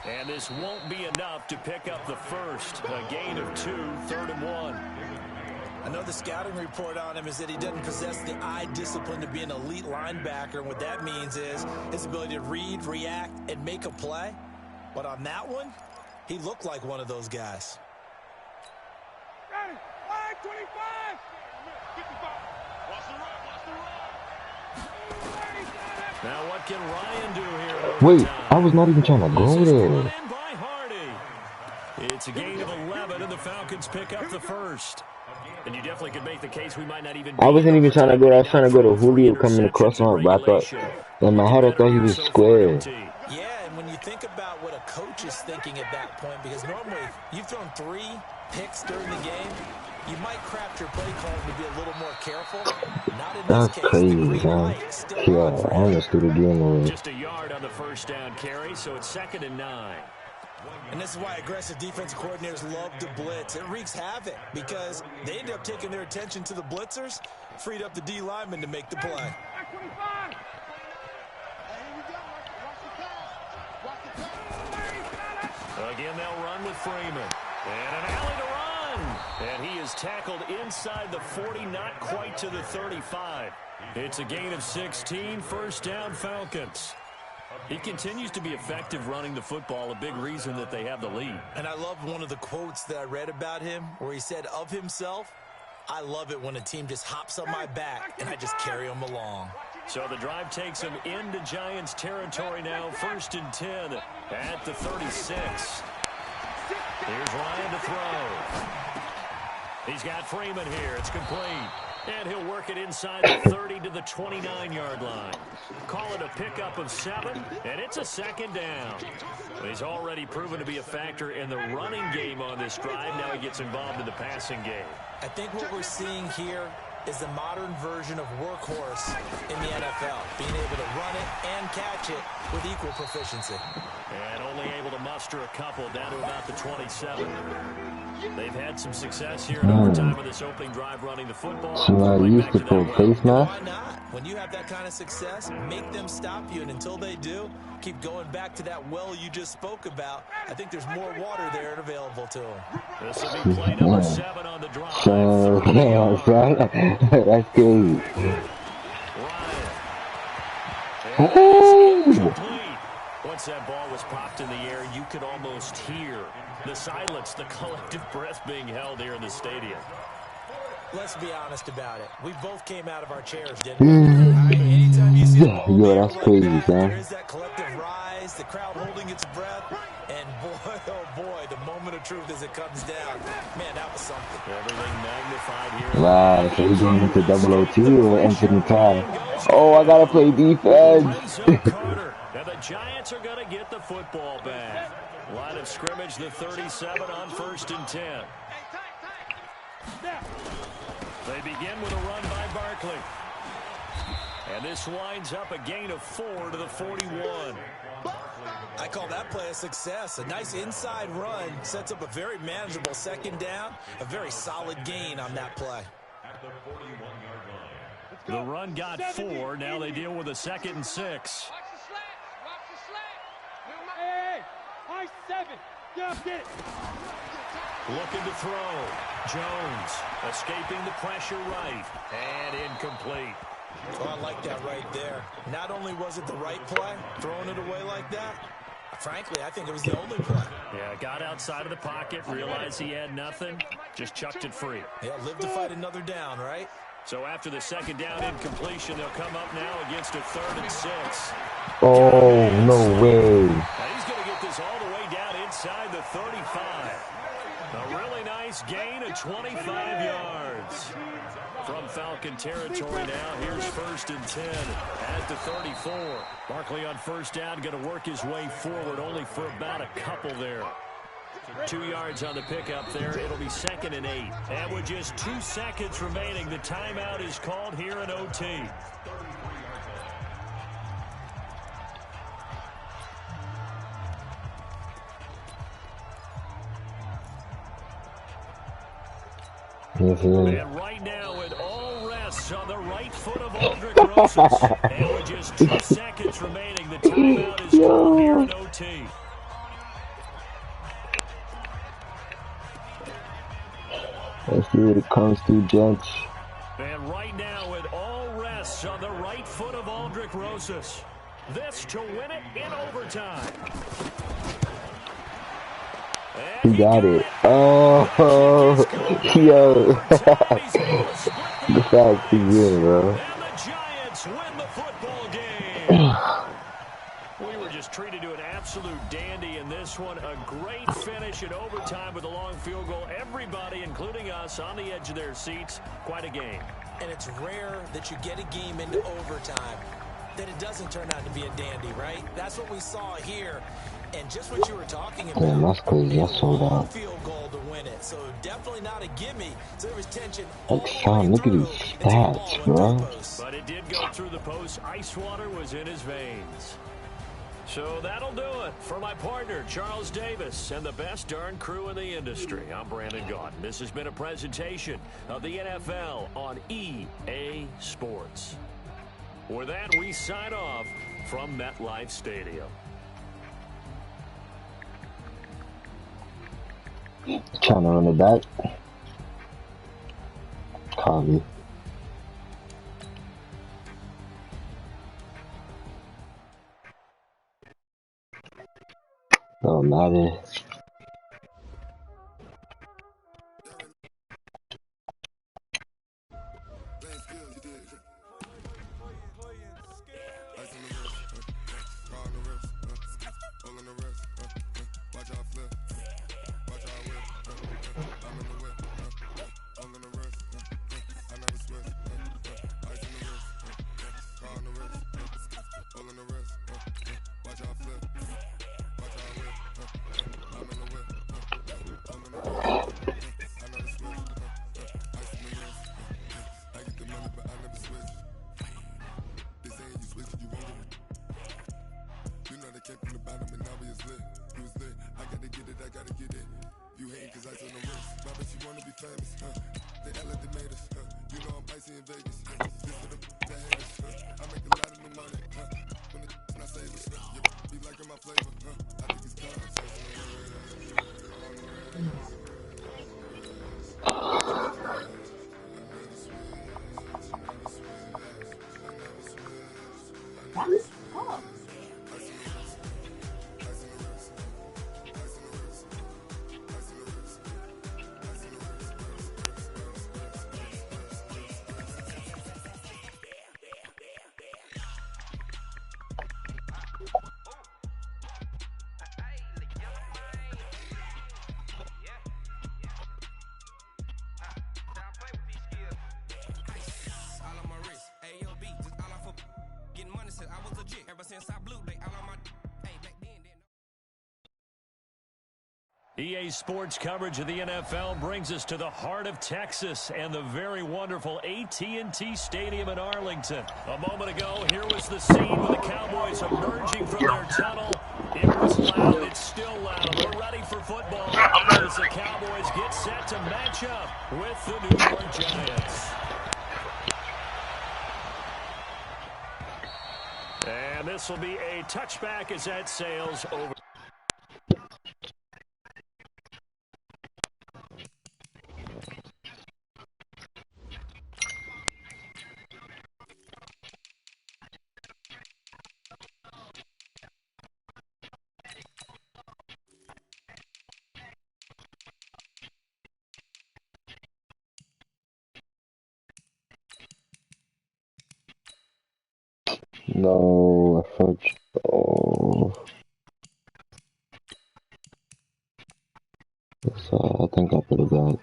Speaker 1: And this won't be enough to pick up the first. A gain of 2, 3rd and 1.
Speaker 4: I know the scouting report on him is that he doesn't possess the eye discipline to be an elite linebacker. And what that means is his ability to read, react, and make a play. But on that one, he looked like one of those guys.
Speaker 5: Ready, flag 25.
Speaker 1: Now what can Ryan do here?
Speaker 2: Wait, I was not even trying to go there.
Speaker 1: It's a gain of 11, and the Falcons pick up the first. And you definitely could make the case we might not even.
Speaker 2: I wasn't even trying to go. I was trying to go to Julio coming across my but I thought in my head I thought he was square.
Speaker 4: Yeah, and when you think about what a coach is thinking at that point, because normally you've thrown 3 picks during the game, you might craft your play call to be a little more careful. Not in this case.
Speaker 2: Crazy, man. Yeah, I almost threw the game away.
Speaker 1: Just a yard on the first down carry, so it's 2nd and 9.
Speaker 4: And this is why aggressive defensive coordinators love to blitz. It wreaks havoc because they end up taking their attention to the blitzers, freed up the D lineman to make the play.
Speaker 1: Again, they'll run with Freeman. And an alley to run. And he is tackled inside the 40, not quite to the 35. It's a gain of 16, 1st down Falcons. He continues to be effective running the football, a big reason that they have the lead.
Speaker 4: And I love one of the quotes that I read about him where he said of himself, I love it when a team just hops on my back and I just carry them along.
Speaker 1: So the drive takes him into Giants territory now, 1st and 10 at the 36. Here's Ryan to throw. He's got Freeman here. It's complete. And he'll work it inside the 30 to the 29-yard line. Call it a pickup of 7, and it's a 2nd down. He's already proven to be a factor in the running game on this drive. Now he gets involved in the passing game.
Speaker 4: I think what we're seeing here is the modern version of workhorse in the NFL, being able to run it and catch it with equal proficiency.
Speaker 1: And only able to muster a couple down to about the 27. They've had some success here in overtime of this opening drive running the football.
Speaker 2: So I used to pull face mask.
Speaker 4: Why not? When you have that kind of success, make them stop you, and until they do, keep going back to that well you just spoke about. I think there's more water there and available to them.
Speaker 1: This will be play number 7 on the drive.
Speaker 2: So, that's good.
Speaker 1: Once that ball was popped in the air, you could almost hear the silence, the collective breath being held here in the stadium.
Speaker 4: Let's be honest about it. We both came out of our chairs, didn't we? Anytime you see a
Speaker 2: Yo, that's crazy,
Speaker 4: man.
Speaker 2: man.
Speaker 4: There is that collective rise, the crowd holding its breath, and boy, oh boy, the moment of truth as it comes down. Man, that was something.
Speaker 1: Everything magnified here.
Speaker 2: Wow, so he's going into 002 or entering time. Oh, I gotta play defense.
Speaker 1: Now the Giants are going to get the football back. Line of scrimmage, the 37 on 1st and 10. They begin with a run by Barkley. And this winds up a gain of 4 to the 41.
Speaker 4: I call that play a success. A nice inside run sets up a very manageable 2nd down. A very solid gain on that play.
Speaker 1: The run got 4. Now they deal with a 2nd and 6.
Speaker 5: Hey, high 7. Get up, get it.
Speaker 1: Looking to throw. Jones escaping the pressure right. And incomplete.
Speaker 4: Oh, I like that right there. Not only was it the right play, throwing it away like that, frankly, I think it was the only play.
Speaker 1: Yeah, got outside of the pocket, realized he had nothing, just chucked it free.
Speaker 4: Yeah, live to fight another down, right?
Speaker 1: So after the 2nd down incompletion, they'll come up now against a 3rd and 6.
Speaker 2: Oh, no way.
Speaker 1: Now he's going to get this all the way down inside the 35. A really nice gain of 25 yards. From Falcon territory now, here's 1st and 10 at the 34. Barkley on 1st down, going to work his way forward, only for about a couple there. 2 yards on the pickup there. It'll be 2nd and 8. And with just 2 seconds remaining, the timeout is called here in OT. And right now, it all rests on the right foot of Aldrich Rosas. And with just 2 seconds remaining, the timeout is called here in OT.
Speaker 2: Let's see what it comes to, gents.
Speaker 1: And right now, it all rests on the right foot of Aldrich Rosas. This to win it in overtime.
Speaker 2: He got it. Oh, yo. The fact he's in, bro.
Speaker 1: And the Giants win the football game. We were just treated to an absolute dandy in this one. A great finish in overtime with a long field goal. Everybody, including us, on the edge of their seats. Quite a game.
Speaker 4: And it's rare that you get a game into overtime that it doesn't turn out to be a dandy, right? That's what we saw here. And just what you were talking about,
Speaker 2: damn, that's crazy. I saw that.
Speaker 4: Field goal to win it, so definitely not a gimme. So there was tension.
Speaker 2: Look at these stats, bro.
Speaker 1: But it did go through the post. Ice water was in his veins. So that'll do it for my partner, Charles Davis, and the best darn crew in the industry. I'm Brandon Gaudin. This has been a presentation of the NFL on EA Sports. With that, we sign off from MetLife Stadium.
Speaker 2: Trying to run it back. Copy. Don't matter.
Speaker 1: EA Sports coverage of the NFL brings us to the heart of Texas and the very wonderful AT&T Stadium in Arlington. A moment ago, here was the scene with the Cowboys emerging from their tunnel. It was loud. It's still loud. We're ready for football as the Cowboys get set to match up with the New York Giants. And this will be a touchback as that sails over.
Speaker 2: No, I thought. Oh. So I think I put it back.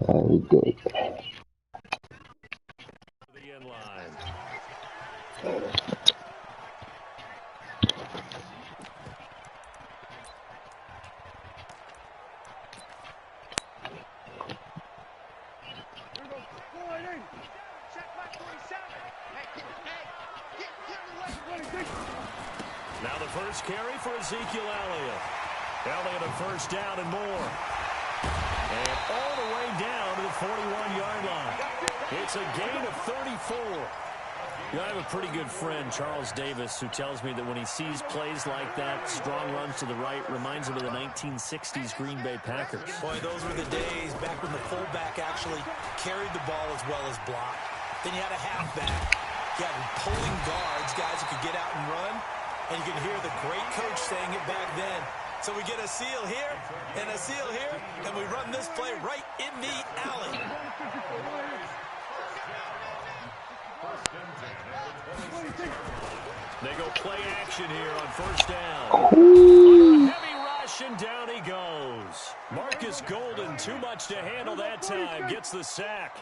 Speaker 2: We good.
Speaker 1: The end line. Now the first carry for Ezekiel Elliott. Elliott a first down and more. And all the way down to the 41-yard line. It's a gain of 34. You know, I have a pretty good friend, Charles Davis, who tells me that when he sees plays like that, strong runs to the right, reminds him of the 1960s Green Bay Packers.
Speaker 4: Boy, those were the days back when the fullback actually carried the ball as well as blocked. Then you had a halfback. You had pulling guards, guys who could get out and run. And you can hear the great coach saying it back then. So we get a seal here and a seal here, and we run this play right in the alley.
Speaker 1: They go play action here on first down. On a heavy rush, and down he goes. Marcus Golden, too much to handle that time, gets the sack.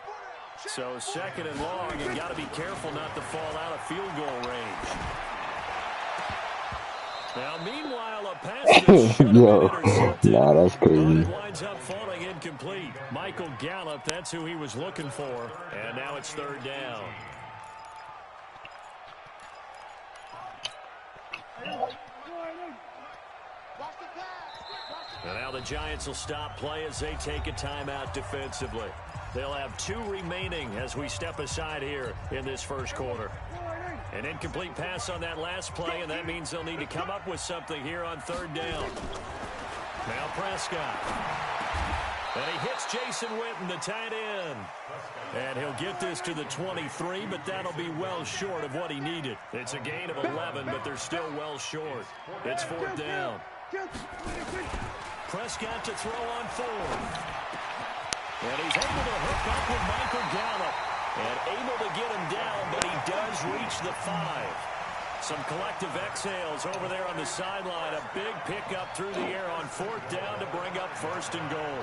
Speaker 1: So second and long, you got to be careful not to fall out of field goal range. Now, meanwhile, a pass that should have been intercepted.
Speaker 2: Nah, that's crazy.
Speaker 1: But it winds up falling incomplete. Michael Gallup, that's who he was looking for. And now it's third down. And now the Giants will stop play as they take a timeout defensively. They'll have 2 remaining as we step aside here in this first quarter. An incomplete pass on that last play, and that means they'll need to come up with something here on third down. Now Prescott. And he hits Jason Witten, the tight end. And he'll get this to the 23, but that'll be well short of what he needed. It's a gain of 11, but they're still well short. It's fourth down. Prescott to throw on fourth. And he's able to hook up with Michael Gallup. And able to get him down, but he does reach the 5. Some collective exhales over there on the sideline. A big pickup through the air on fourth down to bring up first and goal.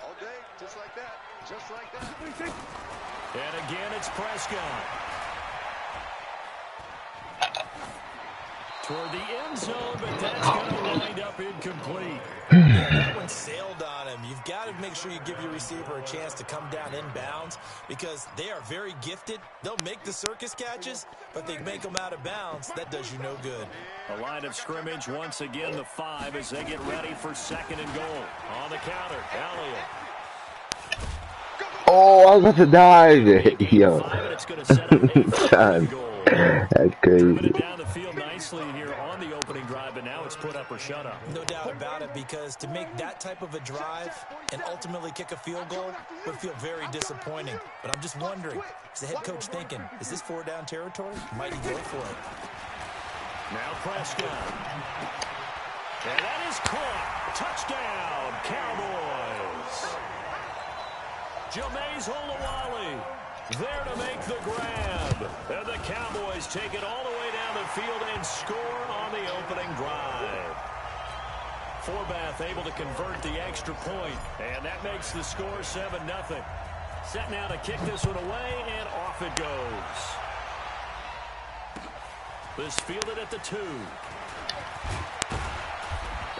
Speaker 3: All day, just like that. Just like that.
Speaker 1: And again, it's Prescott. Toward the end zone, but that's going to wind up incomplete.
Speaker 4: That one sailed on him. You've got to make sure you give your receiver a chance to come down inbounds because they are very gifted. They'll make the circus catches, but they make them out of bounds. That does you no good.
Speaker 1: A line of scrimmage once again, the 5 as they get ready for second and goal. On the counter, Elliott.
Speaker 2: Oh, I was about to dive. Yo.
Speaker 1: 5, and it's going to set up a third goal.
Speaker 2: That's
Speaker 1: Driven
Speaker 2: crazy.
Speaker 1: it down the field nicely here on the opening drive, but now it's put up or shut up.
Speaker 4: No doubt about it, because to make that type of a drive and ultimately kick a field goal would feel very disappointing. But I'm just wondering, is the head coach thinking, is this 4-down territory? Might he go for it?
Speaker 1: Now Prescott. And that is caught. Touchdown, Cowboys. Jameis Olawale there to make the grab. And the Cowboys take it all the way down the field and score on the opening drive. Forbath able to convert the extra point, and that makes the score 7-0. Set now to kick this one away, and off it goes. This fielded at the 2.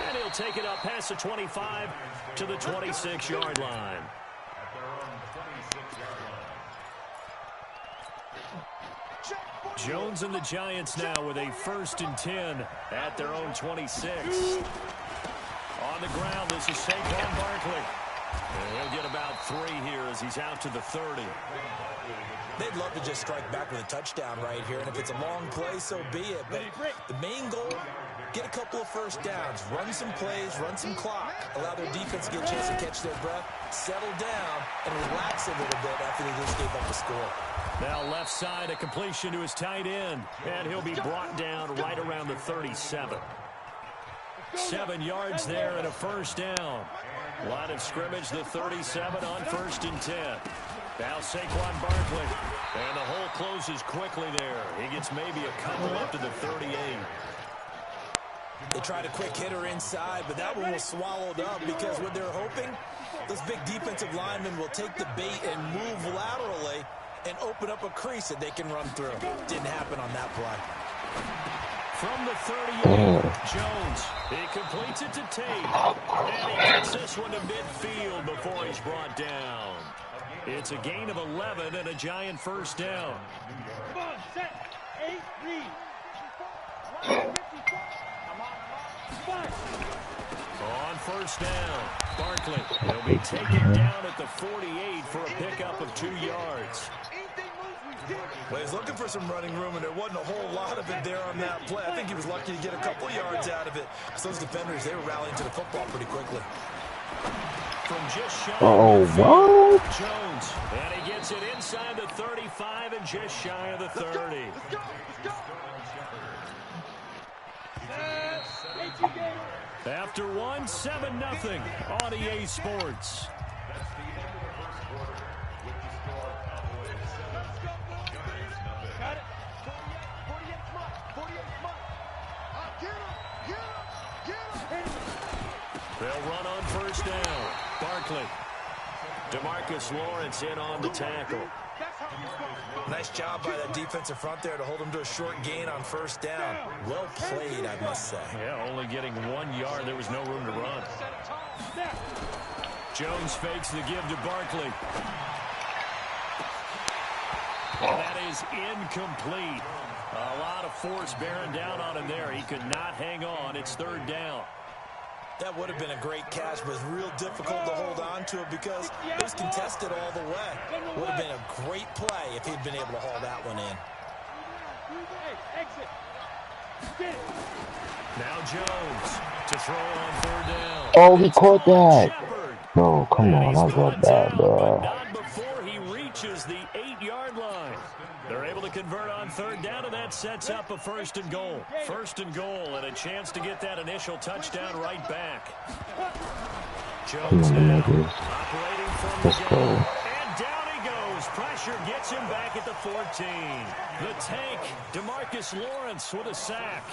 Speaker 1: And he'll take it up past the 25 to the 26-yard line. Jones and the Giants now with a 1st and 10 at their own 26. On the ground, this is Saquon Barkley. And he'll get about 3 here as he's out to the 30.
Speaker 4: They'd love to just strike back with a touchdown right here, and if it's a long play, so be it. But the main goal, get a couple of first downs, run some plays, run some clock, allow their defense to get a chance to catch their breath, settle down, and relax a little bit after they just gave up the score.
Speaker 1: Now left side, a completion to his tight end, and he'll be brought down right around the 37. 7 yards there and a 1st down. Line of scrimmage, the 37 on 1st and 10. Now Saquon Barkley, and the hole closes quickly there. He gets maybe a couple up to the 38.
Speaker 4: They tried a quick hitter inside, but that one was swallowed up because what they're hoping, those big defensive linemen will take the bait and move laterally and open up a crease that they can run through. Didn't happen on that play.
Speaker 1: From the 38, Jones, he completes it to Tate, and he gets this one to midfield before he's brought down. It's a gain of 11 and a Giant 1st down.
Speaker 5: Come on, set, 8, read.
Speaker 1: On 1st down, Barkley, he'll be taken down at the 48 for a pickup of 2 yards.
Speaker 4: Well, he's looking for some running room, and there wasn't a whole lot of it there on that play. I think he was lucky to get a couple yards out of it. So those defenders, they were rallying to the football pretty quickly.
Speaker 1: From just shy
Speaker 2: what?
Speaker 1: Jones, and he gets it inside the 35 and just shy of the 30.
Speaker 5: Let's go.
Speaker 1: After 1, 7-0 on EA Sports.
Speaker 5: Got it. 48 smart. Get him.
Speaker 1: They'll run on 1st down. Barkley. DeMarcus Lawrence in on the tackle.
Speaker 4: Nice job by that defensive front there to hold him to a short gain on 1st down. Well played, I must say.
Speaker 1: Yeah, only getting 1 yard. There was no room to run. Jones fakes the give to Barkley. And that is incomplete. A lot of force bearing down on him there. He could not hang on. It's 3rd down.
Speaker 4: That would have been a great catch, but it's real difficult to hold on to it because it was contested all the way. Would have been a great play if he'd been able to haul that one in.
Speaker 1: Now Jones to throw on 3rd down.
Speaker 2: Oh, he caught that. No, come on, I got that, bro.
Speaker 1: Not before he reaches the 8-yard line. They're able to convert on 3rd down, and that sets up a 1st and goal. 1st and goal, and a chance to get that initial touchdown right back. Jones now operating from the gun. And down he goes. Pressure gets him back at the 14. The tank, DeMarcus Lawrence with a sack.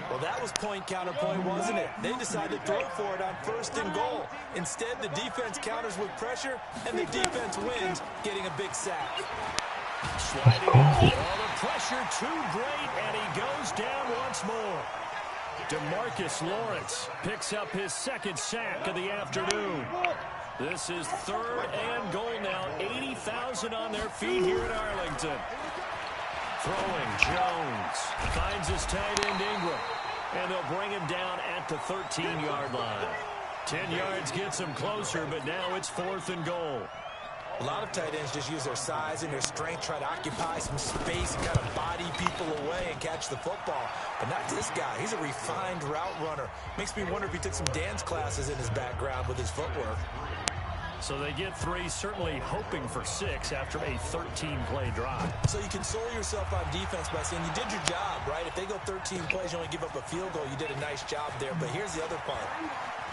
Speaker 4: Well, that was point counterpoint, wasn't it? They decided to throw for it on 1st and goal. Instead, the defense counters with pressure, and the defense wins, getting a big sack.
Speaker 1: Sliding out. Oh, the pressure too great, and he goes down once more. DeMarcus Lawrence picks up his 2nd sack of the afternoon. This is 3rd and goal now. 80,000 on their feet here in Arlington. Throwing, Jones finds his tight end Ingram, and they'll bring him down at the 13-yard line. 10 yards gets him closer, but now it's 4th and goal.
Speaker 4: A lot of tight ends just use their size and their strength, try to occupy some space and kind of body people away and catch the football. But not this guy. He's a refined route runner. Makes me wonder if he took some dance classes in his background with his footwork.
Speaker 1: So they get 3, certainly hoping for 6 after a 13-play drive.
Speaker 4: So you console yourself on defense by saying you did your job, right? If they go 13 plays, you only give up a field goal, you did a nice job there. But here's the other part.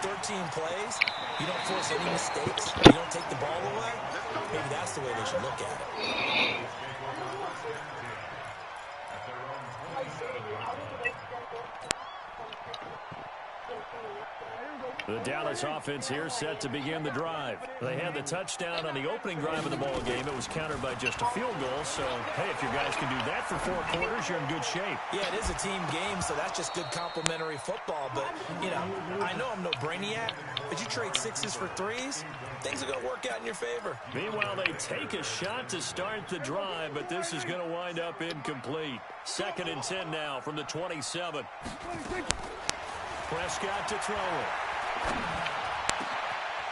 Speaker 4: 13 plays, you don't force any mistakes, you don't take the ball away. Maybe that's the way they should look at it.
Speaker 1: The Dallas offense here set to begin the drive. They had the touchdown on the opening drive of the ball game. It was countered by just a field goal. So, hey, if your guys can do that for 4 quarters, you're in good shape.
Speaker 4: Yeah, it is a team game, so that's just good complementary football. But, you know, I know I'm no brainiac, but you trade 6s for 3s, things are going to work out in your favor.
Speaker 1: Meanwhile, they take a shot to start the drive, but this is going to wind up incomplete. 2nd and 10 now from the 27. Prescott to throw it.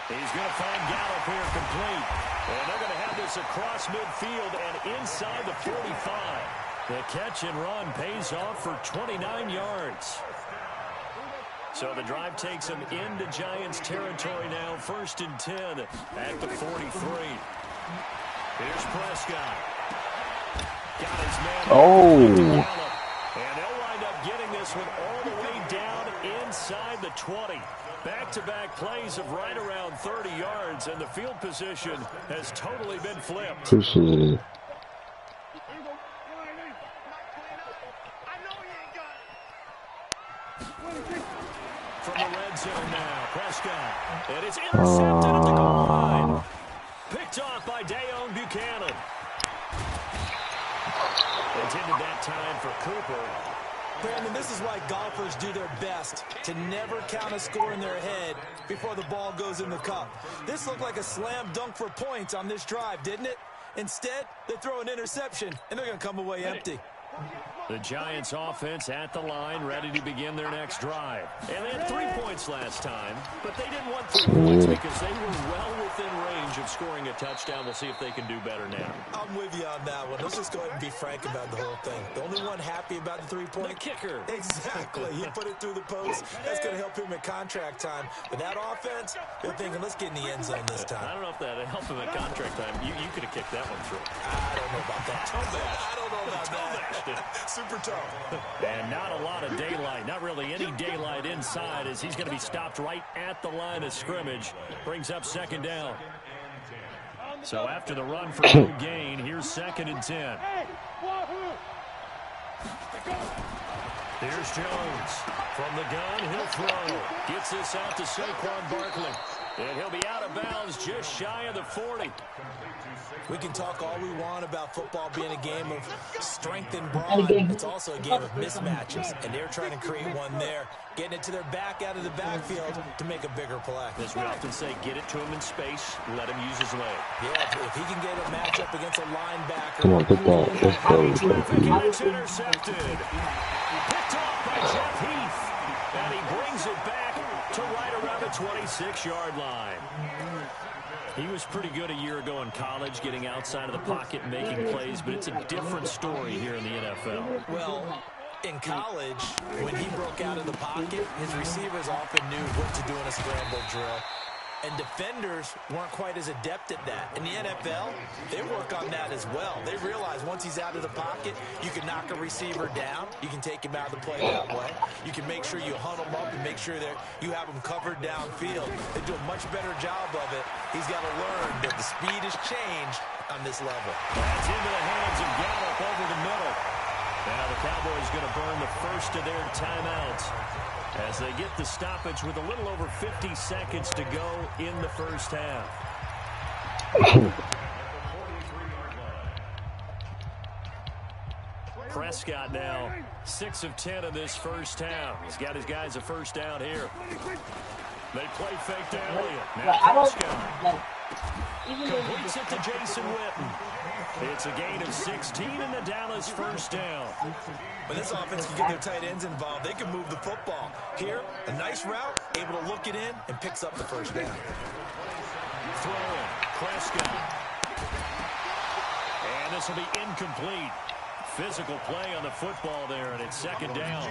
Speaker 1: He's going to find Gallup here complete. And they're going to have this across midfield and inside the 45. The catch and run pays off for 29 yards. So the drive takes them into Giants territory now. 1st and 10 at the 43. Here's Prescott. Got his man.
Speaker 2: Oh.
Speaker 1: And they'll wind up getting this one all the way down inside the 20. Back-to-back plays of right around 30 yards, and the field position has totally been flipped.
Speaker 2: Appreciate it.
Speaker 1: From the red zone now, Prescott. And it's intercepted at the goal line. Picked off by Dayon Buchanan. Intended that time for Cooper.
Speaker 4: Brandon, this is why golfers do their best to never count a score in their head before the ball goes in the cup. This looked like a slam dunk for points on this drive, didn't it? Instead, they throw an interception, and they're going to come away empty.
Speaker 1: The Giants offense at the line, ready to begin their next drive. And they had 3 points last time, but they didn't want 3 points because they were well within range of scoring a touchdown. We'll see if they can do better now.
Speaker 4: I'm with you on that one. Let's just go ahead and be frank about the whole thing. The only one happy about the 3-point?
Speaker 1: The kicker.
Speaker 4: Exactly. He put it through the post. That's going to help him at contract time. But that offense, they're thinking, let's get in the end zone this time.
Speaker 1: I don't know if that helped him at contract time. You could have kicked that one through.
Speaker 4: I don't know about that. I don't know about that. Super tough.
Speaker 1: And not a lot of daylight. Not really any daylight inside as he's going to be stopped right at the line of scrimmage. Brings up 2nd down. So after the run for no gain, here's 2nd and 10. Here's Jones. From the gun, he'll throw. Gets this out to Saquon Barkley. And he'll be out of bounds just shy of the 40.
Speaker 4: We can talk all we want about football being a game of strength and brawn. It's also a game of mismatches, and they're trying to create one there, getting it to their back out of the backfield to make a bigger play.
Speaker 1: As we often say, get it to him in space, let him use his leg.
Speaker 4: Yeah, if he can get a matchup against a linebacker.
Speaker 2: Come on, pick that. Let's go.
Speaker 1: And it's intercepted. Picked off by Jeff Heath, and he brings it back to right around the 26-yard line. He was pretty good a year ago in college, getting outside of the pocket and making plays, but it's a different story here in the NFL.
Speaker 4: Well, in college, when he broke out of the pocket, his receivers often knew what to do in a scramble drill. And defenders weren't quite as adept at that. In the NFL, they work on that as well. They realize once he's out of the pocket, you can knock a receiver down. You can take him out of the play that way. You can make sure you hunt him up and make sure that you have him covered downfield. They do a much better job of it. He's got to learn that the speed has changed on this level.
Speaker 1: That's into the hands of Gallup over the middle. Now the Cowboys going to burn the first of their timeouts as they get the stoppage with a little over 50 seconds to go in the first half. Prescott now 6 of 10 in this first half. He's got his guys a first down here. They play fake to Elliott. Now Prescott completes it to Jason Witten. It's a gain of 16 in the Dallas first down.
Speaker 4: When this offense can get their tight ends involved, they can move the football. Here, a nice route, able to look it in, and picks up the first down.
Speaker 1: Throwing, Prescott. And this will be incomplete. Physical play on the football there, and it's 2nd down.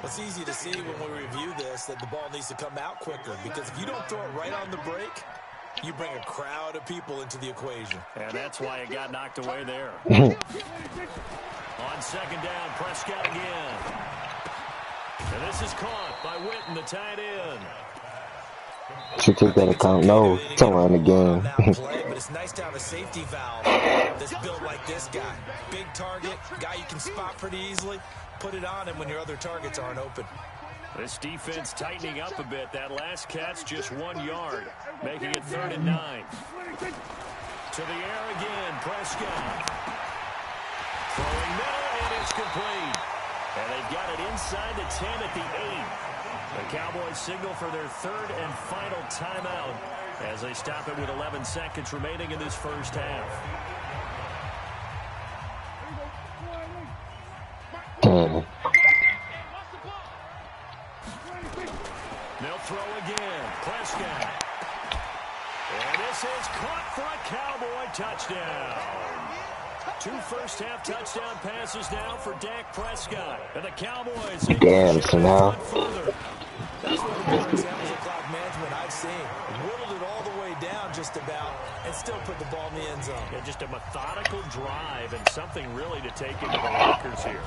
Speaker 4: It's easy to see when we review this that the ball needs to come out quicker, because if you don't throw it right on the break, you bring a crowd of people into the equation.
Speaker 1: And that's why it got knocked away there. On 2nd down, Prescott again. And this is caught by Witten, the tight end.
Speaker 2: Should take that account. No, somewhere in the game.
Speaker 4: But it's nice to have a safety valve that's built like this guy. Big target, guy you can spot pretty easily. Put it on him when your other targets aren't open.
Speaker 1: This defense tightening up a bit. That last catch just 1 yard, making it 3rd and 9. To the air again, Prescott. Throwing middle, and it's complete. And they've got it inside the 10 at the 8. The Cowboys signal for their 3rd and final timeout as they stop it with 11 seconds remaining in this first half. They'll throw again. Prescott. And this is caught for a Cowboy touchdown. 2 first-half touchdown passes now for Dak Prescott. And the Cowboys...
Speaker 2: Damn, so now...
Speaker 4: That's one of the better examples of clock management I've seen. Whittled it all the way down just about and still put the ball in the end zone.
Speaker 1: Yeah, just a methodical drive and something really to take into the lockers here.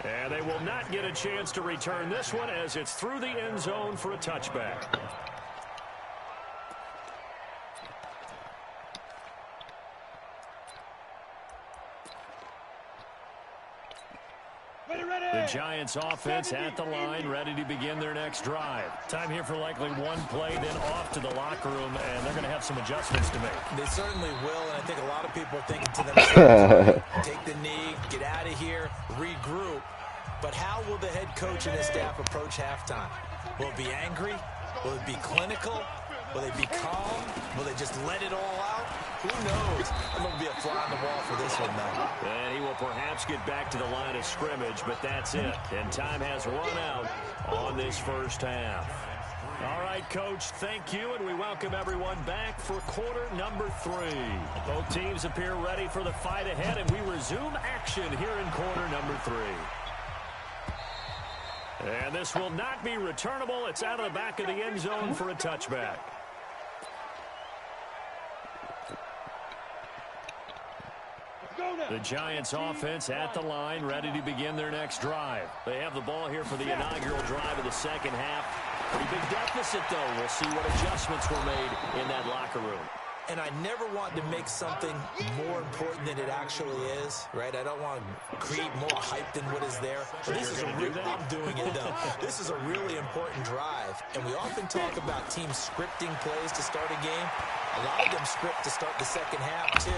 Speaker 1: And they will not get a chance to return this one as it's through the end zone for a touchback. The Giants offense at the line, ready to begin their next drive. Time here for likely one play, then off to the locker room, and they're going to have some adjustments to make.
Speaker 4: They certainly will, and I think a lot of people are thinking to themselves, take the knee, get out of here, regroup. But how will the head coach and his staff approach halftime? Will it be angry? Will it be clinical? Will they be calm? Will they just let it all out? Who knows? I'm going to be a fly on the wall for this one, though.
Speaker 1: And he will perhaps get back to the line of scrimmage, but that's it. And time has run out on this first half. All right, Coach, thank you, and we welcome everyone back for quarter number 3. Both teams appear ready for the fight ahead, and we resume action here in quarter number 3. And this will not be returnable. It's out of the back of the end zone for a touchback. The Giants offense at the line, ready to begin their next drive. They have the ball here for the inaugural drive of the second half. Pretty big deficit, though. We'll see what adjustments were made in that locker room.
Speaker 4: And I never want to make something more important than it actually is, right? I don't want to create more hype than what is there. But this is I'm doing it, though. This is a really important drive. And we often talk about teams scripting plays to start a game. A lot of them script to start the second half, too.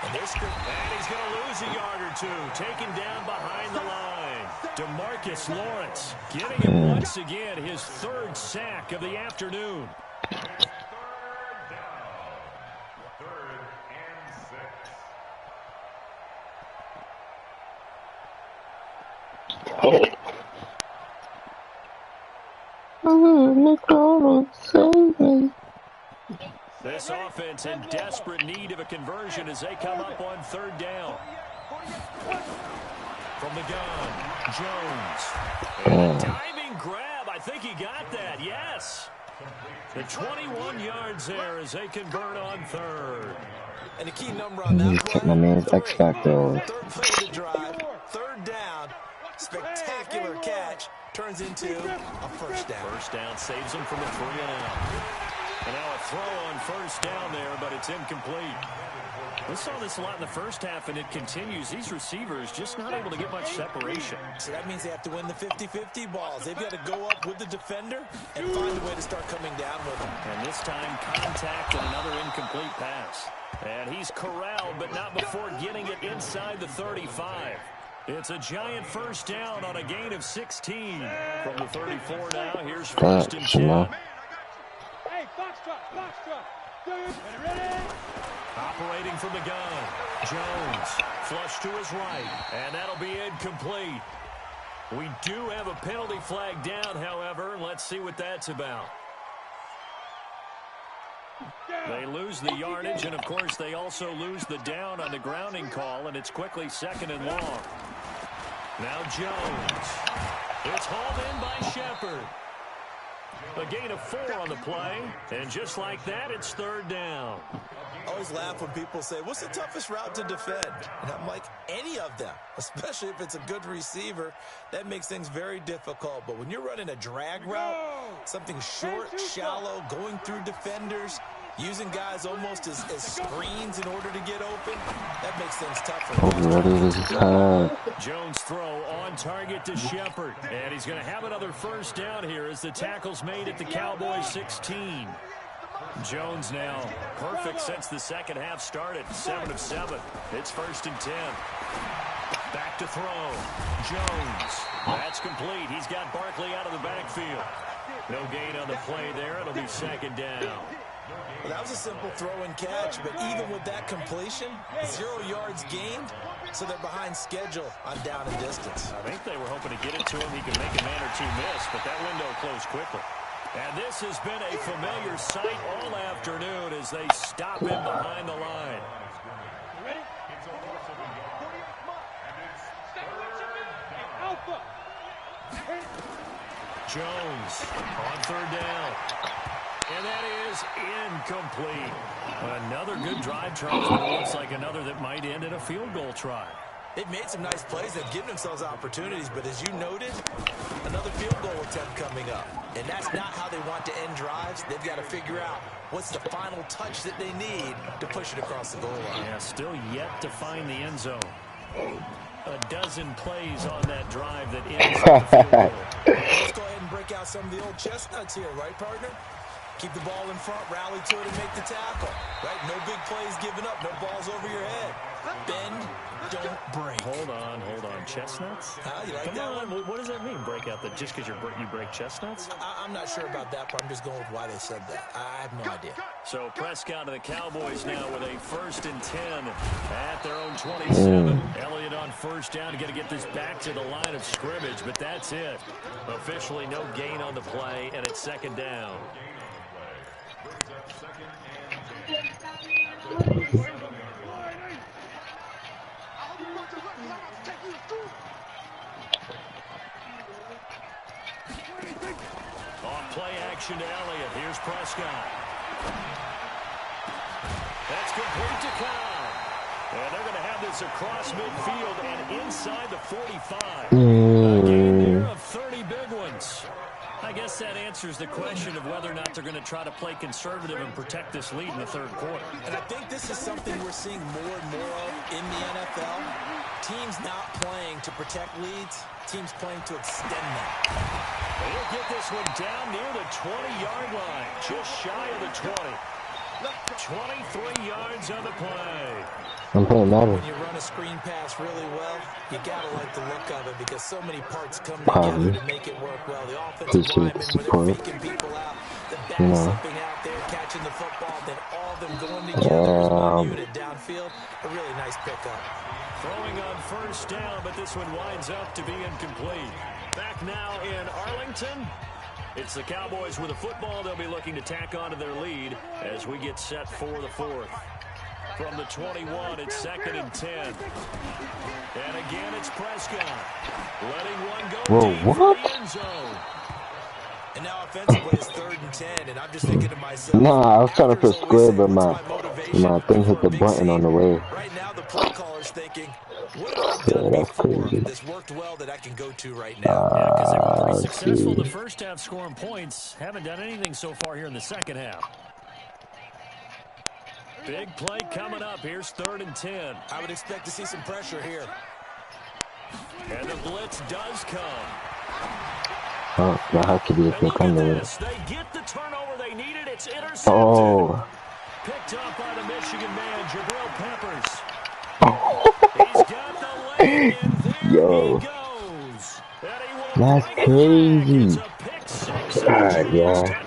Speaker 4: And they're scripting.
Speaker 1: And he's going to lose a yard or two. Taken down behind the line. DeMarcus Lawrence getting him once again his 3rd sack of the afternoon. This offense in desperate need of a conversion as they come up on 3rd down. From the gun, Jones. And a diving grab. I think he got that. Yes. The 21 yards there as they convert on 3rd.
Speaker 4: And the key number on that play,
Speaker 2: my man's X Factor.
Speaker 4: 3rd play of the drive, 3rd down, spectacular catch, turns into a first down.
Speaker 1: First down saves them from a 3-and-out. And now a throw on 1st down there, but it's incomplete. We saw this a lot in the first half, and it continues. These receivers just not able to get much separation.
Speaker 4: So that means they have to win the 50-50 balls. They've got to go up with the defender and find a way to start coming down with them.
Speaker 1: And this time, contact and another incomplete pass. And he's corralled, but not before getting it inside the 35. It's a giant first down on a gain of 16. From the 34 now, here's 1st and 10.
Speaker 5: Hey, box truck. Ready?
Speaker 1: Operating from the gun, Jones, flush to his right, and that'll be incomplete. We do have a penalty flag down, however, and let's see what that's about. They lose the yardage, and of course they also lose the down on the grounding call, and it's quickly 2nd and long. Now Jones. It's hauled in by Shepard. A gain of 4 on the play, and just like that, it's 3rd down.
Speaker 4: I always laugh when people say, what's the toughest route to defend? And I'm like, any of them, especially if it's a good receiver. That makes things very difficult. But when you're running a drag route, something short, shallow, going through defenders, Using guys almost as screens in order to get open, that makes things tougher.
Speaker 1: Jones' throw on target to Shepard. And he's going to have another first down here as the tackle's made at the Cowboys 16. Jones now perfect since the second half started. 7 of 7. It's 1st and 10. Back to throw. Jones. That's complete. He's got Barkley out of the backfield. No gain on the play there. It'll be 2nd down.
Speaker 4: Well, that was a simple throw and catch, but even with that completion, 0 yards gained, so they're behind schedule on down and distance.
Speaker 1: I think they were hoping to get it to him. He could make a man or two miss, but that window closed quickly. And this has been a familiar sight all afternoon as they stop him behind the line. Jones on 3rd down. And that is incomplete. Another good drive try. It looks like another that might end in a field goal try.
Speaker 4: They've made some nice plays. They've given themselves opportunities. But as you noted, another field goal attempt coming up. And that's not how they want to end drives. They've got to figure out what's the final touch that they need to push it across the goal line.
Speaker 1: Yeah, still yet to find the end zone. A dozen plays on that drive that ends in the field goal.
Speaker 4: Let's go ahead and break out some of the old chestnuts here, right, partner? Keep the ball in front, rally to it, and make the tackle. Right? No big plays given up, no balls over your head. Bend, don't break.
Speaker 1: Hold on. Chestnuts?
Speaker 4: You like
Speaker 1: Come
Speaker 4: that
Speaker 1: on.
Speaker 4: one?
Speaker 1: What does that mean, break out? Just because you break chestnuts?
Speaker 4: I'm not sure about that part. I'm just going with why they said that. I have no idea.
Speaker 1: So Prescott and the Cowboys now with a 1st and 10 at their own 27. Elliott on 1st down to get this back to the line of scrimmage, but that's it. Officially no gain on the play, and it's 2nd down. Off play action to Elliott. Here's Prescott. That's complete to Cobb. And they're going to have this across midfield and inside the 45. A game there of 30 big ones. I guess that answers the question of whether or not they're going to try to play conservative and protect this lead in the 3rd quarter.
Speaker 4: And I think this is something we're seeing more and more of in the NFL. Teams not playing to protect leads, teams playing to extend them.
Speaker 1: They'll get this one down near the 20-yard line, just shy of the 20. 23 yards on the play.
Speaker 2: I'm playing Madden.
Speaker 4: When you run a screen pass really well, you gotta like the look of it because so many parts come together to make it work well. The offensive linemen, when they're faking people out, the back slipping out there, catching the football, then all of them going together as one unit downfield. A really nice pickup.
Speaker 1: Throwing on 1st down, but this one winds up to be incomplete. Back now in Arlington. It's the Cowboys with the football. They'll be looking to tack on to their lead as we get set for the 4th. From the 21, it's 2nd and 10. And again, it's Prescott. Letting one go deep for the end zone.
Speaker 4: And now offensively it's 3rd and 10, and I'm just thinking to myself.
Speaker 2: Nah, I was trying to put square, but my thing hit the button on the way.
Speaker 4: Right now the play caller's thinking, what have I done before that's worked well that I can go to right now?
Speaker 1: Yeah, because they were pretty successful in the 1st half scoring points. Haven't done anything so far here in the 2nd half. Big play coming up. Here's 3rd and 10.
Speaker 4: I would expect to see some pressure here.
Speaker 1: And the blitz does come.
Speaker 2: Oh, that has to be a quick underway.
Speaker 1: They get the turnover they needed. It's intercepted.
Speaker 2: Oh.
Speaker 1: Picked up by the Michigan man, Jabril Peppers. He's got the leg, and there
Speaker 2: Yo.
Speaker 1: he goes.
Speaker 2: That's crazy.
Speaker 1: It's a pick six.
Speaker 2: God, yeah.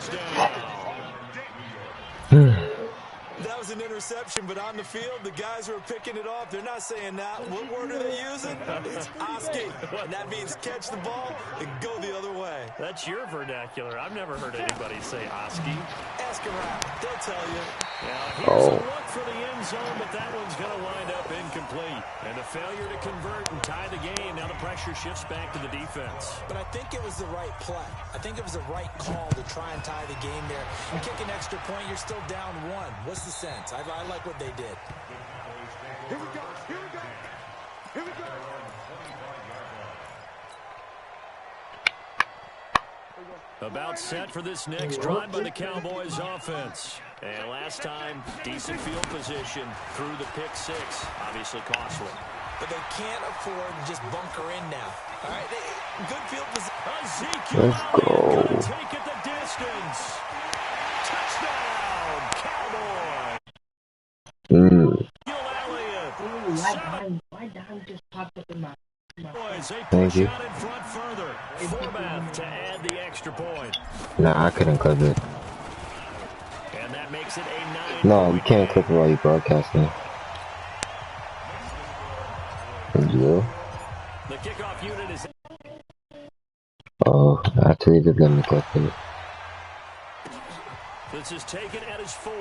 Speaker 4: That was an interception, but on the field, the guys who are picking it off, they're not saying that. What word are they using? It's Oski. And that means catch the ball and go the other way.
Speaker 1: That's your vernacular. I've never heard anybody say Oski.
Speaker 4: Ask around. They'll tell you.
Speaker 1: Now, here's a look for the end zone, but that one's going to wind up incomplete. And a failure to convert and tie the game. Now the pressure shifts back to the defense.
Speaker 4: But I think it was the right play. I think it was the right call to try and tie the game there. You kick an extra point, you're still down 1. What's the sense? I like what they did.
Speaker 5: Here we go. Here we go. Here we go.
Speaker 1: About set for this next drive by the Cowboys offense. And last time, decent field position through the pick six. Obviously costly.
Speaker 4: But they can't afford to just bunker in now. All right, good field position.
Speaker 1: Ezekiel Elliott gonna take it the distance. Touchdown, Cowboys.
Speaker 6: My dime just popped up in my...
Speaker 1: They push out in front further. Formath to add the extra point.
Speaker 2: Nah, I couldn't clip it.
Speaker 1: And that makes it a 9.
Speaker 2: No, you can't clip it while you're broadcasting. Yeah.
Speaker 1: The kickoff unit is...
Speaker 2: Oh, actually, just let me clip it.
Speaker 1: This is taken at his 4.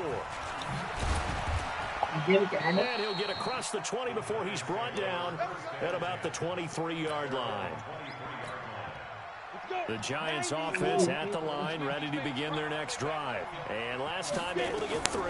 Speaker 6: And
Speaker 1: he'll get across the 20 before he's brought down at about the 23-yard line. The Giants offense at the line, ready to begin their next drive. And last time able to get 3.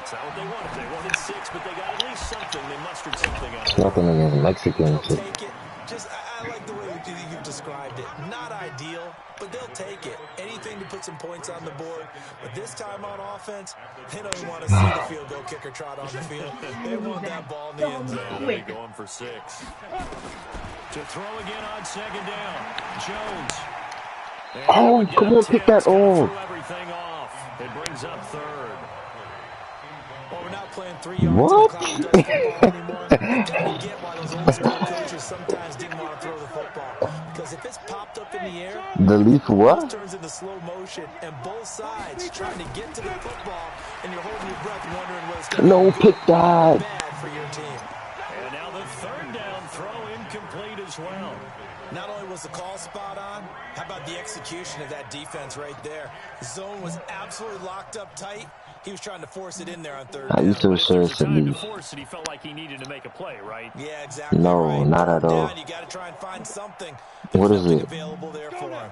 Speaker 1: It's not what they wanted. They wanted 6, but they got at least something. They mustered something out of it.
Speaker 2: Nothing against Mexicans.
Speaker 4: Take it. I like the way you've described it. Not ideal, but they'll take it. Anything to put some points on the board. But this time on offense, they don't want to see the field goal kicker trot on the field. They want that ball in the end zone.
Speaker 1: They'll be going for 6. To throw again on second down. Jones.
Speaker 2: Oh, come on, pick that off.
Speaker 1: Everything off. It brings up 3rd.
Speaker 4: Well, we're not playing 3 yards
Speaker 2: What?
Speaker 4: in the cloud anymore. I get why those old school coaches sometimes didn't want to throw the football. Because if it's popped up in the air,
Speaker 2: The leaf what?
Speaker 4: it turns into slow motion, and both sides trying to get to the football, and you're holding your breath wondering what's going to
Speaker 2: No,
Speaker 4: be
Speaker 2: pick
Speaker 4: good or
Speaker 2: that.
Speaker 4: bad for your team.
Speaker 1: And now the 3rd down throw incomplete as well.
Speaker 4: Not only was the call spot on, how about the execution of that defense right there? The zone was absolutely locked up tight. He was trying to force it in there on 3rd
Speaker 2: I
Speaker 4: down.
Speaker 2: used to sure it's a
Speaker 1: Time to
Speaker 2: leaf.
Speaker 1: force it, he felt like he needed to make a play, right?
Speaker 4: Yeah, exactly.
Speaker 2: No,
Speaker 4: right.
Speaker 2: not at all.
Speaker 4: Down, you got to try and find something.
Speaker 2: What
Speaker 4: There's
Speaker 2: is
Speaker 4: nothing
Speaker 2: it?
Speaker 4: available there for him.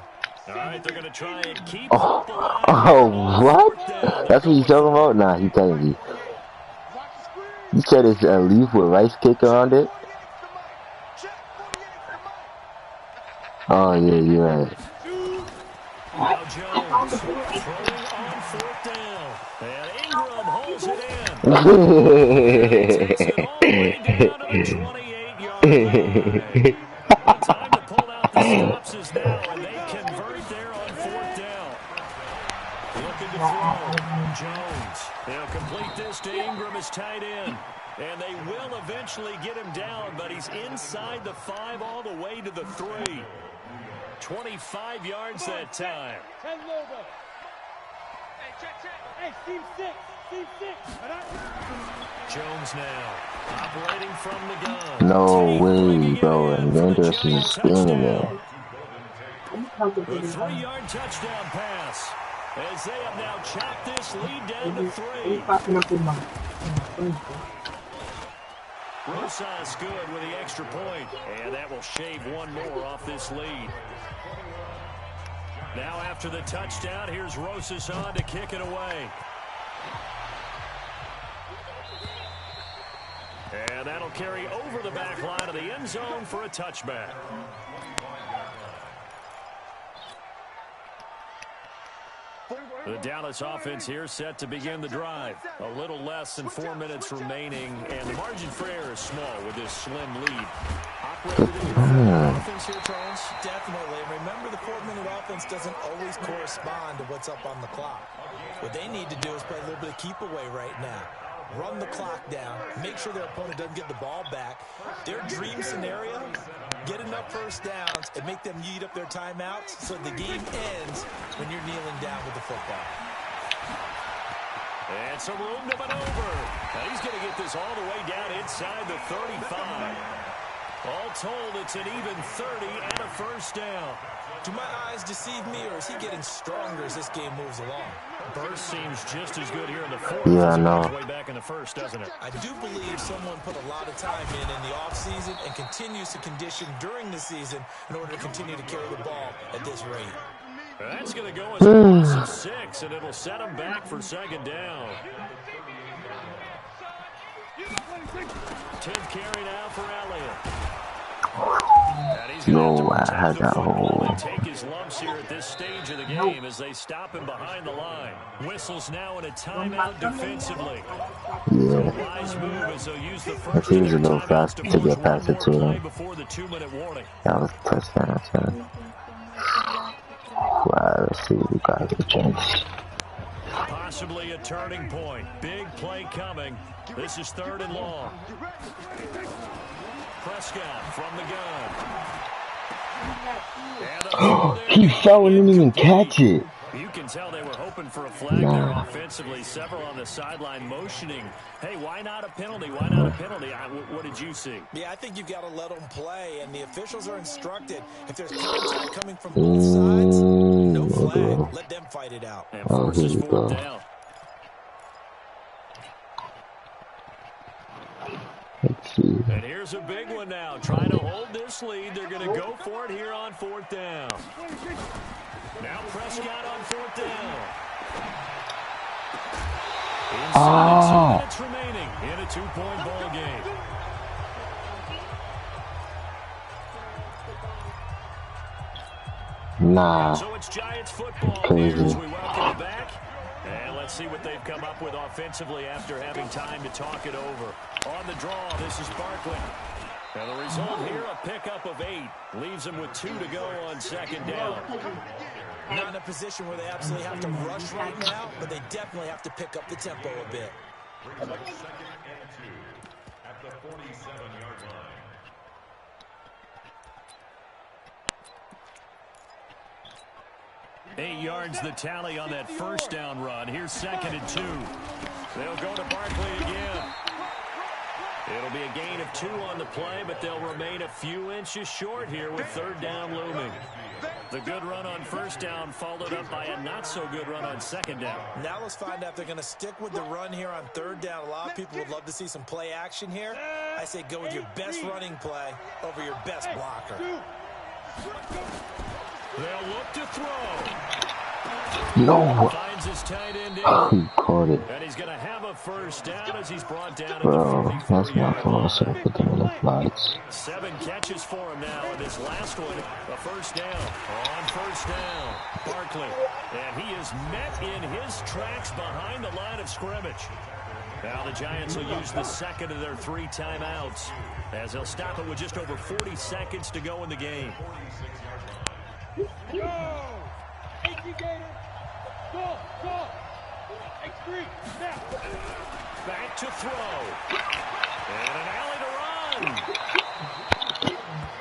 Speaker 1: All right, they're going to try and keep
Speaker 2: Oh,
Speaker 1: the line
Speaker 2: oh, what?
Speaker 1: 4th down.
Speaker 2: That's what you talking about? Nah, he telling me. You said it's a leaf with rice cake around it? Oh, yeah, you're right.
Speaker 1: Now Jones throwing on 4th down. And Ingram holds it in. Takes it all the way down to the 28-yard line. The time to pull out the stops is now, and they convert there on 4th down. Looking to throw. Jones. They'll complete this to Ingram as tight end. And they will eventually get him down, but he's inside the 5 all the way to the 3. 25 yards that time.
Speaker 5: 10 logo. Hey, team 6. Team 6.
Speaker 1: Jones now operating from the gun.
Speaker 2: No way, bro. And Anderson is standing there.
Speaker 1: A 3-yard touchdown pass. As they have now chopped this lead down to 3. Rosas good with the extra point. And that will shave one more off this lead. Now after the touchdown, here's Rosas on to kick it away. And that'll carry over the back line of the end zone for a touchback. The Dallas offense here set to begin the drive. A little less than 4 minutes remaining, and the margin for error is small with this slim lead. Operated in your offense here, Charles?
Speaker 4: Definitely. And remember, the 4-minute offense doesn't always correspond to what's up on the clock. What they need to do is play a little bit of keep away right now. Run the clock down. Make sure their opponent doesn't get the ball back. Their dream scenario, get enough first downs and make them eat up their timeouts so the game ends when you're kneeling down with the football.
Speaker 1: And some room to maneuver. And he's going to get this all the way down inside the 35. All told, it's an even 30 and a first down.
Speaker 4: Do my eyes deceive me, or is he getting stronger as this game moves along?
Speaker 1: Burst seems just as good here in the 4th.
Speaker 2: Yeah, I know.
Speaker 1: Way back in the 1st, doesn't it?
Speaker 4: I do believe someone put a lot of time in the offseason and continues to condition during the season in order to continue to carry the ball at this rate.
Speaker 1: That's going to go as a loss of 6, and it'll set him back for second down. 10th carry now for Elliott.
Speaker 2: No, I had that hole.
Speaker 1: Take his lumps here at this stage of the game as they stop him behind the line. Whistles now in a timeout defensively.
Speaker 2: Yeah.
Speaker 1: Wise move as they'll use the
Speaker 2: That
Speaker 1: first
Speaker 2: seems a little fast to get past it to them.
Speaker 1: before the 2-minute warning.
Speaker 2: That was a touchdown, son. Wow, let's see if we got the chance.
Speaker 1: Possibly a turning point. Big play coming. This is 3rd and long. Prescott from the gun.
Speaker 2: He fell and didn't even catch it.
Speaker 1: You can tell they were hoping for a flag there offensively. Several on the sideline motioning. Hey, why not a penalty? Why not a penalty? What did you see?
Speaker 4: Yeah, I think you've got to let them play, and the officials are instructed. If there's contact coming from both sides, no flag. Let them fight it out.
Speaker 1: And forces 4th down.
Speaker 2: Let's see.
Speaker 1: And here's a big one now. Trying to hold this lead. They're going to go for it here on 4th down. Now Prescott on 4th down. Inside 2 minutes remaining in a 2-point ball game.
Speaker 2: Nah.
Speaker 1: So it's Giants football.
Speaker 2: Crazy.
Speaker 1: As we welcome you back. And let's see what they've come up with offensively after having time to talk it over. On the draw, this is Barkley. And the result here, a pickup of 8. Leaves them with 2 to go on 2nd down.
Speaker 4: Not in a position where they absolutely have to rush right now, but they definitely have to pick up the tempo a bit.
Speaker 7: 2nd and 2 at the 47-yard line.
Speaker 1: Eight yards the tally on that 1st down run. Here's 2nd and 2. They'll go to Barkley again. It'll be a gain of 2 on the play, but they'll remain a few inches short here with 3rd down looming. The good run on 1st down followed up by a not-so-good run on 2nd down.
Speaker 4: Now let's find out if they're going to stick with the run here on 3rd down. A lot of people would love to see some play action here. I say go with your best running play over your best blocker.
Speaker 1: They'll look to throw.
Speaker 2: No.
Speaker 1: Finds his tight end in.
Speaker 2: He caught it.
Speaker 1: And he's going to have a 1st down as he's brought down.
Speaker 2: Bro, that's my fault. So I put them in the flags.
Speaker 1: 7 catches for him now, and this last one, a 1st down. On 1st down, Barkley. And he is met in his tracks behind the line of scrimmage. Now the Giants will use the 2nd of their 3 timeouts as they'll stop it with just over 40 seconds to go in the game.
Speaker 5: Go! H.E. Gator! Go! Go! X3! Snap!
Speaker 1: Back to throw. And an alley to run.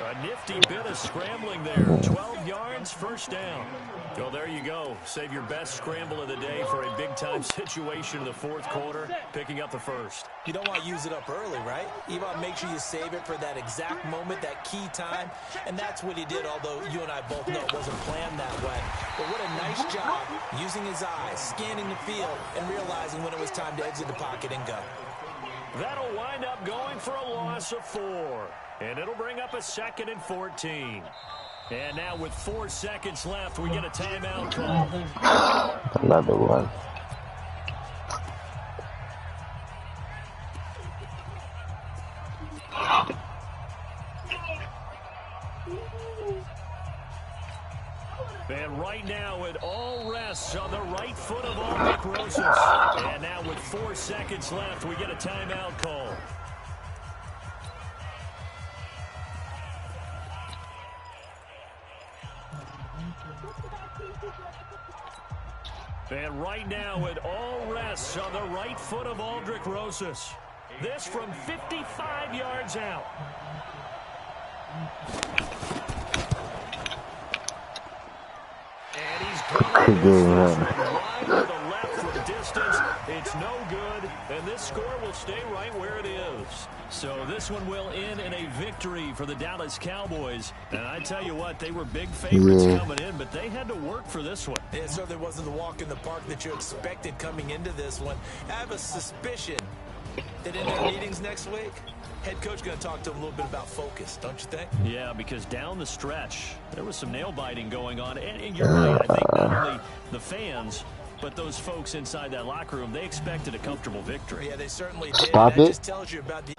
Speaker 1: A nifty bit of scrambling there. 12 yards, 1st down. Well, there you go. Save your best scramble of the day for a big-time situation in the 4th quarter, picking up the 1st.
Speaker 4: You don't want to use it up early, right? You want to make sure you save it for that exact moment, that key time. And that's what he did, although you and I both know it wasn't planned that way. But what a nice job using his eyes, scanning the field, and realizing when it was time to exit the pocket and go.
Speaker 1: That'll wind up going for a loss of 4. And it'll bring up a 2nd and 14. And now with 4 seconds left, we get a timeout call.
Speaker 2: Another one.
Speaker 1: And right now it all rests on the right foot of Aldrich Rosas. And now with 4 seconds left, we get a timeout call. And right now it all rests on the right foot of Aldrich Rosas. This from 55 yards out. And he's going wide to the left from distance. It's no good, and this score will stay right where it is. So this one will end in a victory for the Dallas Cowboys. And I tell you what, they were big favorites coming in, but they had to work for this one.
Speaker 4: It certainly wasn't the walk in the park that you expected coming into this one. I have a suspicion that in their meetings next week, head coach going to talk to them a little bit about focus, don't you think?
Speaker 1: Yeah, because down the stretch, there was some nail-biting going on. And you're right, I think not only the fans, but those folks inside that locker room, they expected a comfortable victory.
Speaker 4: Yeah, they certainly did.
Speaker 2: Stop
Speaker 4: that
Speaker 2: it.
Speaker 4: just tells you about the